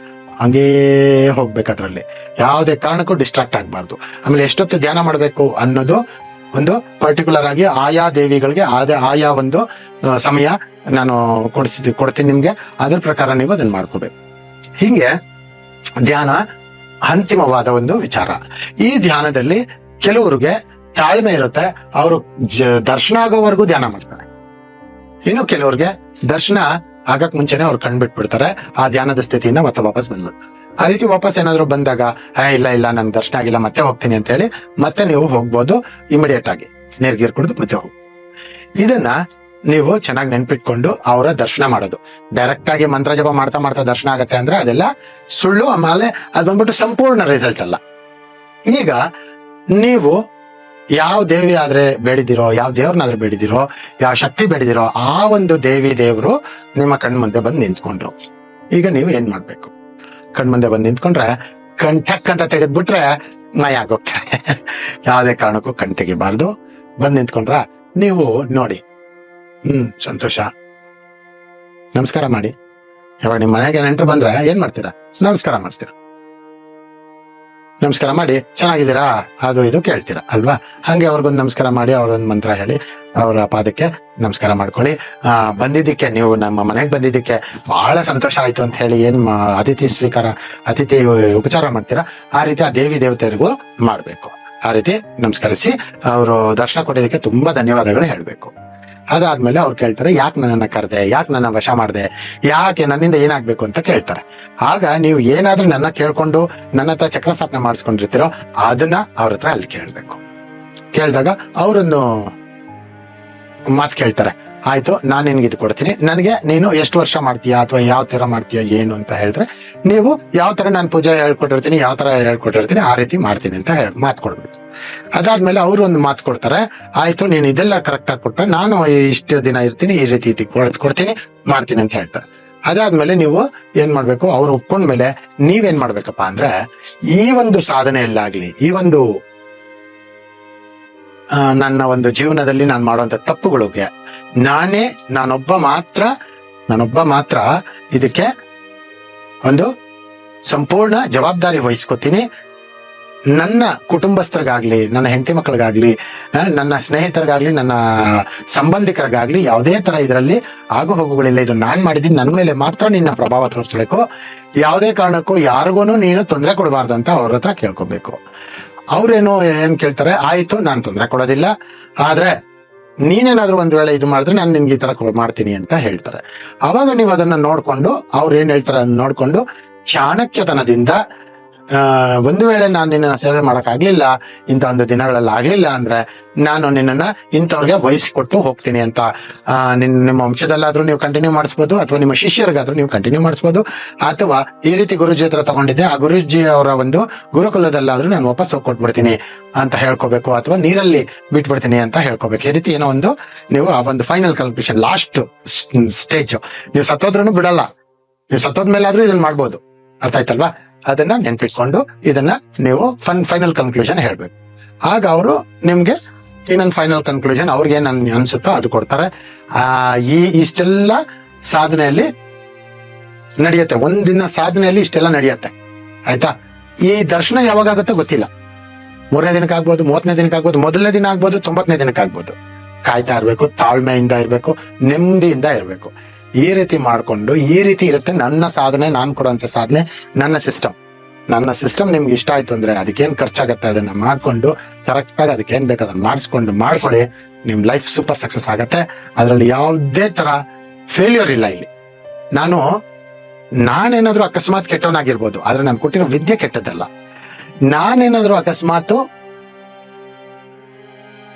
ಹಂಗೇ ಹೋಗ್ಬೇಕು. ಅದ್ರಲ್ಲಿ ಯಾವುದೇ ಕಾರಣಕ್ಕೂ ಡಿಸ್ಟ್ರಾಕ್ಟ್ ಆಗ್ಬಾರ್ದು. ಆಮೇಲೆ ಎಷ್ಟೊತ್ತು ಧ್ಯಾನ ಮಾಡ್ಬೇಕು ಅನ್ನೋದು ಒಂದು ಪರ್ಟಿಕ್ಯುಲರ್ ಆಗಿ ಆಯಾ ದೇವಿಗಳಿಗೆ ಆಯಾ ಒಂದು ಸಮಯ ನಾನು ಕೊಡ್ತೀನಿ ನಿಮ್ಗೆ. ಅದ್ರ ಪ್ರಕಾರ ನೀವು ಅದನ್ನ ಮಾಡ್ಕೋಬೇಕು. ಹೀಗೆ ಧ್ಯಾನ ಅಂತಿಮವಾದ ಒಂದು ವಿಚಾರ. ಈ ಧ್ಯಾನದಲ್ಲಿ ಕೆಲವ್ರಿಗೆ ತಾಳ್ಮೆ ಇರುತ್ತೆ, ಅವರು ದರ್ಶನ ಆಗೋವರೆಗೂ ಧ್ಯಾನ ಮಾಡ್ತಾರೆ. ಇನ್ನು ಕೆಲವ್ರಿಗೆ ದರ್ಶನ ಆಗಕ್ ಮುಂಚೆನೆ ಅವ್ರು ಕಣ್ಬಿಟ್ಬಿಡ್ತಾರೆ, ಆ ಧ್ಯಾನದ ಸ್ಥಿತಿಯಿಂದ ಮತ್ತೆ ವಾಪಸ್ ಬಂದ್ಬಿಡ್ತಾರೆ. ಆ ರೀತಿ ವಾಪಸ್ ಏನಾದ್ರು ಬಂದಾಗ ಇಲ್ಲ ನನ್ ದರ್ಶನ ಆಗಿಲ್ಲ, ಮತ್ತೆ ಹೋಗ್ತೀನಿ ಅಂತ ಹೇಳಿ ಮತ್ತೆ ನೀವು ಹೋಗ್ಬೋದು. ಇಮಿಡಿಯೇಟ್ ಆಗಿ ನೀರ್ಗೀರ್ ಕುಡಿದು ಮತ್ತೆ ಹೋಗಿ. ಇದನ್ನ ನೀವು ಚೆನ್ನಾಗಿ ನೆನ್ಪಿಟ್ಕೊಂಡು ಅವರ ದರ್ಶನ ಮಾಡೋದು. ಡೈರೆಕ್ಟ್ ಆಗಿ ಮಂತ್ರ ಜಪ ಮಾಡ್ತಾ ಮಾಡ್ತಾ ದರ್ಶನ ಆಗತ್ತೆ ಅಂದ್ರೆ ಅದೆಲ್ಲ ಸುಳ್ಳು. ಆಮೇಲೆ ಅದು ಬಂದ್ಬಿಟ್ಟು ಸಂಪೂರ್ಣ ರಿಸಲ್ಟ್ ಅಲ್ಲ. ಈಗ ನೀವು ಯಾವ ದೇವಿ ಆದ್ರೆ ಬೇಡಿದಿರೋ, ಯಾವ ದೇವ್ರನ್ನಾದ್ರೆ ಬೇಡಿದಿರೋ, ಯಾವ ಶಕ್ತಿ ಬೇಡಿದಿರೋ, ಆ ಒಂದು ದೇವರು ನಿಮ್ಮ ಕಣ್ಮುಂದೆ ಬಂದು ನಿಂತ್ಕೊಂಡ್ರು. ಈಗ ನೀವು ಏನ್ ಮಾಡ್ಬೇಕು? ಕಣ್ಮುಂದೆ ಬಂದು ನಿಂತ್ಕೊಂಡ್ರೆ ಟಕ್ ಅಂತ ತೆಗೆದ್ಬಿಟ್ರೆ ಮೈ ಆಗೋಗ್ತಾರೆ. ಯಾವುದೇ ಕಾರಣಕ್ಕೂ ಕಣ್ ತೆಗಿಬಾರ್ದು. ಬಂದ್ ನಿಂತ್ಕೊಂಡ್ರ ನೀವು ನೋಡಿ, ಸಂತೋಷ, ನಮಸ್ಕಾರ ಮಾಡಿ. ಯಾವಾಗ ನಿಮ್ ಮನೆಗೆ ನೆಂಟರು ಬಂದ್ರೆ ಏನ್ ಮಾಡ್ತೀರಾ? ನಮಸ್ಕಾರ ಮಾಡ್ತೀರಾ. ನಮಸ್ಕಾರ ಮಾಡಿ ಚೆನ್ನಾಗಿದ್ದೀರಾ ಅದು ಇದು ಕೇಳ್ತೀರಾ ಅಲ್ವಾ? ಹಂಗೆ ಅವ್ರಿಗೊಂದು ನಮಸ್ಕಾರ ಮಾಡಿ, ಅವ್ರೊಂದು ಮಂತ್ರ ಹೇಳಿ ಅವರ ಪಾದಕ್ಕೆ ನಮಸ್ಕಾರ ಮಾಡ್ಕೊಳ್ಳಿ. ಬಂದಿದ್ದಕ್ಕೆ, ನೀವು ನಮ್ಮ ಮನೆಗೆ ಬಂದಿದ್ದಕ್ಕೆ ಬಹಳ ಸಂತೋಷ ಆಯ್ತು ಅಂತ ಹೇಳಿ ಏನ್ ಅತಿಥಿ ಉಪಚಾರ ಮಾಡ್ತೀರಾ, ಆ ರೀತಿ ಆ ದೇವತೆಯರಿಗೂ ಮಾಡ್ಬೇಕು. ಆ ರೀತಿ ನಮಸ್ಕರಿಸಿ ಅವರು ದರ್ಶನ ಕೊಡೋದಕ್ಕೆ ತುಂಬಾ ಧನ್ಯವಾದಗಳು ಹೇಳ್ಬೇಕು. ಅದಾದ್ಮೇಲೆ ಅವ್ರು ಕೇಳ್ತಾರೆ, ಯಾಕೆ ನನ್ನನ್ನ ಕರೆದೆ, ಯಾಕೆ ನನ್ನ ವಶ ಮಾಡಿದೆ, ಯಾಕೆ ನನ್ನಿಂದ ಏನಾಗ್ಬೇಕು ಅಂತ ಕೇಳ್ತಾರೆ. ಆಗ ನೀವು ಏನಾದ್ರೂ ನನ್ನ ಕೇಳ್ಕೊಂಡು ನನ್ನ ಹತ್ರ ಚಕ್ರ ಸ್ಥಾಪನೆ ಮಾಡಿಸ್ಕೊಂಡಿರ್ತೀರೋ ಅದನ್ನ ಅವ್ರ ಹತ್ರ ಅಲ್ಲಿ ಕೇಳ್ಬೇಕು. ಕೇಳಿದಾಗ ಅವರೊಂದು ಮಾತು ಕೇಳ್ತಾರೆ, ಆಯ್ತು ನಾನ್ ನಿನ್ಗೆ ಇದು ಕೊಡ್ತೀನಿ, ನನಗೆ ನೀನು ಎಷ್ಟು ವರ್ಷ ಮಾಡ್ತೀಯಾ ಅಥವಾ ಯಾವ ತರ ಮಾಡ್ತೀಯಾ ಏನು ಅಂತ ಹೇಳಿದ್ರೆ, ನೀವು ಯಾವ ತರ ನಾನು ಪೂಜೆ ಹೇಳ್ಕೊಟ್ಟಿರ್ತೀನಿ, ಯಾವ ತರ ಹೇಳ್ಕೊಟ್ಟಿರ್ತೀನಿ ಆ ರೀತಿ ಮಾಡ್ತೀನಿ ಅಂತ ಮಾತು ಕೊಡ್ಬೇಕು. ಅದಾದ್ಮೇಲೆ ಅವ್ರು ಒಂದು ಮಾತು ಕೊಡ್ತಾರೆ, ಆಯ್ತು ನೀನ್ ಇದೆಲ್ಲ ಕರೆಕ್ಟ್ ಆಗಿ ಕೊಟ್ರೆ ನಾನು ಇಷ್ಟು ದಿನ ಇರ್ತೀನಿ, ಈ ರೀತಿ ಕೊಡ್ತೀನಿ ಮಾಡ್ತೀನಿ ಅಂತ ಹೇಳ್ತಾರೆ. ಅದಾದ್ಮೇಲೆ ನೀವು ಏನ್ ಮಾಡ್ಬೇಕು? ಅವ್ರು ಒಪ್ಕೊಂಡ್ಮೇಲೆ ನೀವೇನ್ ಮಾಡ್ಬೇಕಪ್ಪ ಅಂದ್ರೆ, ಈ ಒಂದು ಸಾಧನೆಯಲ್ಲಾಗ್ಲಿ, ಈ ಒಂದು ನನ್ನ ಒಂದು ಜೀವನದಲ್ಲಿ ನಾನು ಮಾಡುವಂತ ತಪ್ಪುಗಳಿಗೆ ನಾನೊಬ್ಬ ಮಾತ್ರ ಇದಕ್ಕೆ ಒಂದು ಸಂಪೂರ್ಣ ಜವಾಬ್ದಾರಿ ವಹಿಸ್ಕೊತೀನಿ. ನನ್ನ ಕುಟುಂಬಸ್ಥರಿಗಾಗ್ಲಿ, ನನ್ನ ಹೆಂಡತಿ ಮಕ್ಕಳಿಗಾಗ್ಲಿ, ನನ್ನ ಸ್ನೇಹಿತರಿಗಾಗ್ಲಿ, ನನ್ನ ಸಂಬಂಧಿಕರಿಗಾಗ್ಲಿ ಯಾವುದೇ ತರ ಇದರಲ್ಲಿ ಆಗು ಹೋಗುಗಳಿಲ್ಲ. ಇದು ನಾನ್ ಮಾಡಿದೀನಿ, ನನ್ನ ಮೇಲೆ ಮಾತ್ರ ನಿನ್ನ ಪ್ರಭಾವ ತೋರಿಸ್ಬೇಕು. ಯಾವುದೇ ಕಾರಣಕ್ಕೂ ಯಾರಿಗೂ ನೀನು ತೊಂದರೆ ಕೊಡಬಾರ್ದು ಅಂತ ಅವ್ರ ಹತ್ರ ಕೇಳ್ಕೊಬೇಕು. ಅವ್ರೇನು ಏನ್ ಕೇಳ್ತಾರೆ, ಆಯ್ತು ನಾನ್ ತೊಂದರೆ ಕೊಡೋದಿಲ್ಲ, ಆದ್ರೆ ನೀನೇನಾದ್ರೂ ಒಂದ್ ವೇಳೆ ಇದು ಮಾಡಿದ್ರೆ ನಾನು ನಿನ್ಗೆ ಈ ತರ ಮಾಡ್ತೀನಿ ಅಂತ ಹೇಳ್ತಾರೆ. ಅವಾಗ ನೀವು ಅದನ್ನ ನೋಡ್ಕೊಂಡು, ಅವ್ರು ಏನ್ ಹೇಳ್ತಾರೆ ಅದನ್ನ ನೋಡ್ಕೊಂಡು ಚಾಣಕ್ಯತನದಿಂದ ಒಂದು ವೇಳೆ ನಾನು ನಿನ್ನ ಸೇವೆ ಮಾಡಕ್ ಆಗ್ಲಿಲ್ಲ, ಇಂಥ ಒಂದು ದಿನಗಳಲ್ಲಿ ಆಗ್ಲಿಲ್ಲ ಅಂದ್ರೆ ನಾನು ನಿನ್ನನ್ನ ಇಂಥವ್ರಿಗೆ ವಹಿಸಿಕೊಟ್ಟು ಹೋಗ್ತೀನಿ ಅಂತ. ನಿಮ್ಮ ವಂಶದಲ್ಲಾದ್ರೂ ನೀವು ಕಂಟಿನ್ಯೂ ಮಾಡಿಸ್ಬೋದು, ಅಥವಾ ನಿಮ್ಮ ಶಿಷ್ಯರಿಗಾದ್ರೂ ನೀವು ಕಂಟಿನ್ಯೂ ಮಾಡಿಸ್ಬೋದು, ಅಥವಾ ಈ ರೀತಿ ಗುರುಜಿ ಹತ್ರ ತಗೊಂಡಿದ್ದೆ ಆ ಗುರುಜಿ ಅವರ ಒಂದು ಗುರುಕುಲದಲ್ಲಾದ್ರೂ ನಾನು ವಾಪಸ್ ಹೋಗ್ಕೊಟ್ಬಿಡ್ತೀನಿ ಅಂತ ಹೇಳ್ಕೋಬೇಕು, ಅಥವಾ ನೀರಲ್ಲಿ ಬಿಟ್ಬಿಡ್ತೀನಿ ಅಂತ ಹೇಳ್ಕೋಬೇಕು. ಈ ರೀತಿ ಏನೋ ಒಂದು ನೀವು ಆ ಒಂದು ಫೈನಲ್ ಕನ್ಕ್ಲೂಷನ್, ಲಾಸ್ಟ್ ಸ್ಟೇಜ್. ನೀವು ಸತ್ತೋದ್ರೂ ಬಿಡಲ್ಲ, ನೀವು ಸತ್ತೋದ್ಮೇಲಾದ್ರೂ ಇದನ್ನ ಮಾಡ್ಬೋದು. ಅರ್ಥ ಆಯ್ತಲ್ವಾ? ಅದನ್ನ ನೆನ್ಪಿಟ್ಕೊಂಡು ಇದನ್ನ ನೀವು ಫೈನಲ್ ಕನ್ಕ್ಲೂಷನ್ ಹೇಳ್ಬೇಕು. ಆಗ ಅವರು ನಿಮ್ಗೆ ಇನ್ನೊಂದು ಫೈನಲ್ ಕನ್ಕ್ಲೂಷನ್ ಅವ್ರಿಗೆ ಏನ್ ಅನ್ಸುತ್ತೋ ಅದು ಕೊಡ್ತಾರೆ. ಇಷ್ಟೆಲ್ಲ ಸಾಧನೆಯಲ್ಲಿ ನಡೆಯುತ್ತೆ, ಒಂದಿನ ಸಾಧನೆಯಲ್ಲಿ ಇಷ್ಟೆಲ್ಲ ನಡೆಯುತ್ತೆ. ಆಯ್ತಾ? ಈ ದರ್ಶನ ಯಾವಾಗ ಆಗುತ್ತೋ ಗೊತ್ತಿಲ್ಲ. 3ನೇ ದಿನಕ್ಕೆ ಆಗ್ಬೋದು, 30ನೇ ದಿನಕ್ಕೆ ಆಗ್ಬೋದು, ಮೊದಲನೇ ದಿನ ಆಗ್ಬೋದು, 90ನೇ ದಿನಕ್ಕೆ ಆಗ್ಬೋದು. ಕಾಯ್ತಾ ಇರ್ಬೇಕು, ತಾಳ್ಮೆಯಿಂದ ಇರ್ಬೇಕು, ನೆಮ್ಮದಿಯಿಂದ ಇರ್ಬೇಕು. ಈ ರೀತಿ ಮಾಡ್ಕೊಂಡು, ಈ ರೀತಿ ಇರುತ್ತೆ ನನ್ನ ಸಾಧನೆ, ನಾನ್ ಕೊಡುವಂತ ಸಾಧನೆ, ನನ್ನ ಸಿಸ್ಟಮ್ ನಿಮ್ಗೆ ಇಷ್ಟ ಆಯ್ತು ಅಂದ್ರೆ ಅದಕ್ಕೇನ್ ಖರ್ಚಾಗತ್ತೆ ಅದನ್ನ ಮಾಡ್ಕೊಂಡು ಕರೆಕ್ಟ್ ಆಗಿ ಅದಕ್ಕೇನ್ ಬೇಕು ಅದನ್ನ ಮಾಡ್ಕೊಳ್ಳಿ. ನಿಮ್ ಲೈಫ್ ಸೂಪರ್ ಸಕ್ಸಸ್ ಆಗತ್ತೆ. ಅದ್ರಲ್ಲಿ ಯಾವುದೇ ತರ ಫೇಲ್ಯೂರ್ ಇಲ್ಲ ಇಲ್ಲಿ. ನಾನೇನಾದ್ರೂ ಅಕಸ್ಮಾತ್ ಕೆಟ್ಟವನಾಗಿರ್ಬೋದು, ಆದ್ರೆ ನಾನು ಕೊಟ್ಟಿರೋ ವಿದ್ಯೆ ಕೆಟ್ಟದ್ದಲ್ಲ. ನಾನೇನಾದ್ರೂ ಅಕಸ್ಮಾತ್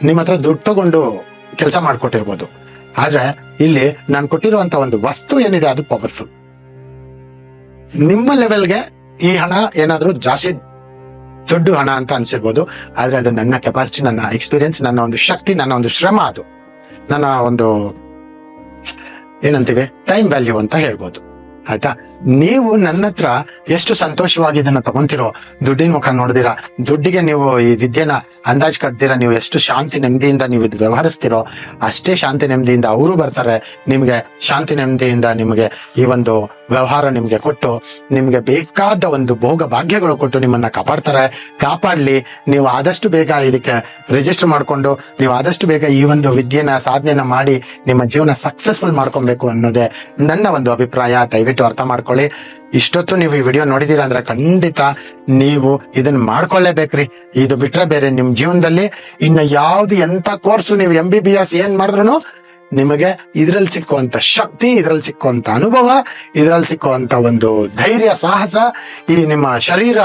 ನಿಮ್ಮ ಹತ್ರ ದುಡ್ಡು ತಗೊಂಡು ಕೆಲಸ ಮಾಡ್ಕೊಟ್ಟಿರ್ಬೋದು, ಆದ್ರೆ ಇಲ್ಲಿ ನಾನು ಕೊಟ್ಟಿರುವಂತ ಒಂದು ವಸ್ತು ಏನಿದೆ ಅದು ಪವರ್ಫುಲ್. ನಿಮ್ಮ ಲೆವೆಲ್ಗೆ ಈ ಹಣ ಏನಾದ್ರೂ ಜಾಸ್ತಿ ದೊಡ್ಡ ಹಣ ಅಂತ ಅನ್ಸಿರ್ಬೋದು, ಆದ್ರೆ ಅದು ನನ್ನ ಕೆಪಾಸಿಟಿ, ನನ್ನ ಎಕ್ಸ್ಪೀರಿಯನ್ಸ್, ನನ್ನ ಒಂದು ಶಕ್ತಿ, ನನ್ನ ಒಂದು ಶ್ರಮ, ಅದು ನನ್ನ ಒಂದು ಏನಂತೀವಿ ಟೈಮ್ ವ್ಯಾಲ್ಯೂ ಅಂತ ಹೇಳ್ಬೋದು. ಆಯ್ತಾ? ನೀವು ನನ್ನ ಹತ್ರ ಎಷ್ಟು ಸಂತೋಷವಾಗಿ ಇದನ್ನ ತಗೊಂತಿರೋ, ದುಡ್ಡಿನ ಮುಖ ನೋಡ್ದಿರಾ, ದುಡ್ಡಿಗೆ ನೀವು ಈ ವಿದ್ಯೆನ ಅಂದಾಜ್ ಕಟ್ದಿರಾ, ನೀವು ಎಷ್ಟು ಶಾಂತಿ ನೆಮ್ಮದಿಯಿಂದ ನೀವು ಇದು ವ್ಯವಹರಿಸ್ತಿರೋ ಅಷ್ಟೇ ಶಾಂತಿ ನೆಮ್ಮದಿಯಿಂದ ಅವರು ಬರ್ತಾರೆ. ನಿಮ್ಗೆ ಶಾಂತಿ ನೆಮ್ಮದಿಯಿಂದ ನಿಮಗೆ ಈ ಒಂದು ವ್ಯವಹಾರ ನಿಮ್ಗೆ ಕೊಟ್ಟು, ನಿಮ್ಗೆ ಬೇಕಾದ ಒಂದು ಭೋಗ ಭಾಗ್ಯಗಳು ಕೊಟ್ಟು ನಿಮ್ಮನ್ನ ಕಾಪಾಡ್ಲಿ. ನೀವು ಆದಷ್ಟು ಬೇಗ ಇದಕ್ಕೆ ರಿಜಿಸ್ಟರ್ ಮಾಡ್ಕೊಂಡು, ನೀವು ಆದಷ್ಟು ಬೇಗ ಈ ಒಂದು ವಿದ್ಯೆನ ಸಾಧನೆನ ಮಾಡಿ ನಿಮ್ಮ ಜೀವನ ಸಕ್ಸಸ್ಫುಲ್ ಮಾಡ್ಕೊಬೇಕು ಅನ್ನೋದೇ ನನ್ನ ಒಂದು ಅಭಿಪ್ರಾಯ. ದಯವಿಟ್ಟು ಅರ್ಥ ಮಾಡ್ಕೊಳ್ಳಿ. ಇಷ್ಟೊತ್ತು ನೀವು ಈ ವಿಡಿಯೋ ನೋಡಿದೀರಾ ಅಂದ್ರೆ ಖಂಡಿತ ನೀವು ಇದನ್ನ ಮಾಡ್ಕೊಳ್ಳೇಬೇಕ್ರಿ. ಇದು ಬಿಟ್ರೆ ಬೇರೆ ನಿಮ್ ಜೀವನದಲ್ಲಿ ಇನ್ನ ಯಾವ್ದು ಎಂತ ಕೋರ್ಸು ನೀವು MBBS ಏನ್ ಮಾಡಿದ್ರು ನಿಮಗೆ ಇದ್ರಲ್ಲಿ ಸಿಕ್ಕುವಂತ ಶಕ್ತಿ, ಇದ್ರಲ್ಲಿ ಸಿಕ್ಕುವಂತ ಅನುಭವ, ಇದ್ರಲ್ಲಿ ಸಿಕ್ಕುವಂತ ಒಂದು ಧೈರ್ಯ, ಸಾಹಸ, ಈ ನಿಮ್ಮ ಶರೀರ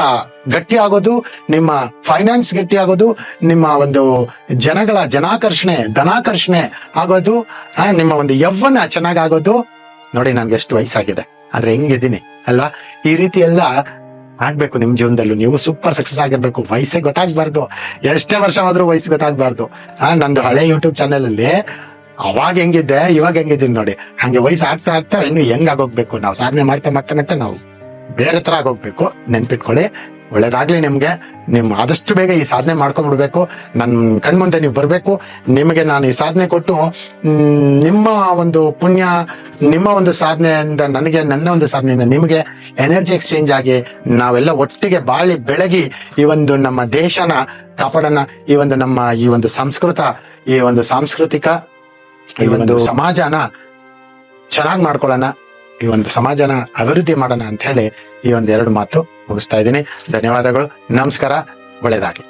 ಗಟ್ಟಿ ಆಗೋದು, ನಿಮ್ಮ ಫೈನಾನ್ಸ್ ಗಟ್ಟಿ ಆಗೋದು, ನಿಮ್ಮ ಒಂದು ಧನಾಕರ್ಷಣೆ ಆಗೋದು, ನಿಮ್ಮ ಒಂದು ಯೌವನ ಚೆನ್ನಾಗಾಗೋದು. ನೋಡಿ, ನನ್ಗೆ ಎಷ್ಟು ವಯಸ್ಸಾಗಿದೆ ಆದ್ರೆ ಹೆಂಗಿದ್ದೀನಿ ಅಲ್ವಾ? ಈ ರೀತಿ ಎಲ್ಲ ಆಗ್ಬೇಕು ನಿಮ್ ಜೀವನದಲ್ಲೂ. ನೀವು ಸೂಪರ್ ಸಕ್ಸಸ್ ಆಗಿರ್ಬೇಕು. ವಯಸ್ಸೇ ಗೊತ್ತಾಗ್ಬಾರ್ದು, ಎಷ್ಟೇ ವರ್ಷ ಆದ್ರೂ ವಯಸ್ಸು ಗೊತ್ತಾಗ್ಬಾರ್ದು. ನಂದು ಹಳೆ ಯೂಟ್ಯೂಬ್ ಚಾನೆಲ್ ಅಲ್ಲಿ ಅವಾಗ ಹೆಂಗಿದ್ದೆ ಇವಾಗ ಹೆಂಗಿದ್ದೀನಿ ನೋಡಿ, ಹಂಗೆ ವಯಸ್ಸು ಆಗ್ತಾ ಇನ್ನು ಹೆಂಗಾಗೋಗ್ಬೇಕು. ನಾವು ಸಾಧನೆ ಮಾಡ್ತಾ ನಾವು ಬೇರೆ ತರ ಆಗೋಗ್ಬೇಕು. ನೆನ್ಪಿಟ್ಕೊಳ್ಳಿ. ಒಳ್ಳೇದಾಗ್ಲಿ ನಿಮ್ಗೆ. ನಿಮ್ ಆದಷ್ಟು ಬೇಗ ಈ ಸಾಧನೆ ಮಾಡ್ಕೊಂಡ್ಬಿಡ್ಬೇಕು. ನನ್ ಕಣ್ಮುಂದೆ ನೀವು ಬರ್ಬೇಕು. ನಿಮಗೆ ನಾನು ಈ ಸಾಧನೆ ಕೊಟ್ಟು ನಿಮ್ಮ ಒಂದು ಪುಣ್ಯ, ನಿಮ್ಮ ಒಂದು ಸಾಧನೆಯಿಂದ ನನಗೆ, ನನ್ನ ಒಂದು ಸಾಧನೆಯಿಂದ ನಿಮಗೆ ಎನರ್ಜಿ ಎಕ್ಸ್ಚೇಂಜ್ ಆಗಿ ನಾವೆಲ್ಲ ಒಟ್ಟಿಗೆ ಬಾಳಿ ಬೆಳಗಿ ಈ ಒಂದು ನಮ್ಮ ದೇಶನ ಕಾಪಾಡೋಣ. ಈ ಒಂದು ನಮ್ಮ ಈ ಒಂದು ಈ ಒಂದು ಸಾಂಸ್ಕೃತಿಕ ಈ ಒಂದು ಸಮಾಜನ ಚೆನ್ನಾಗಿ ಮಾಡ್ಕೊಳ್ಳೋಣ, ಈ ಒಂದು ಸಮಾಜನ ಅಭಿವೃದ್ಧಿ ಮಾಡೋಣ ಅಂತ ಹೇಳಿ ಈ ಒಂದು 2 ಮಾತು ಮುಗಿಸ್ತಾ ಇದ್ದೀನಿ. ಧನ್ಯವಾದಗಳು. ನಮಸ್ಕಾರ. ಒಳ್ಳೆಯದಾಗಲಿ.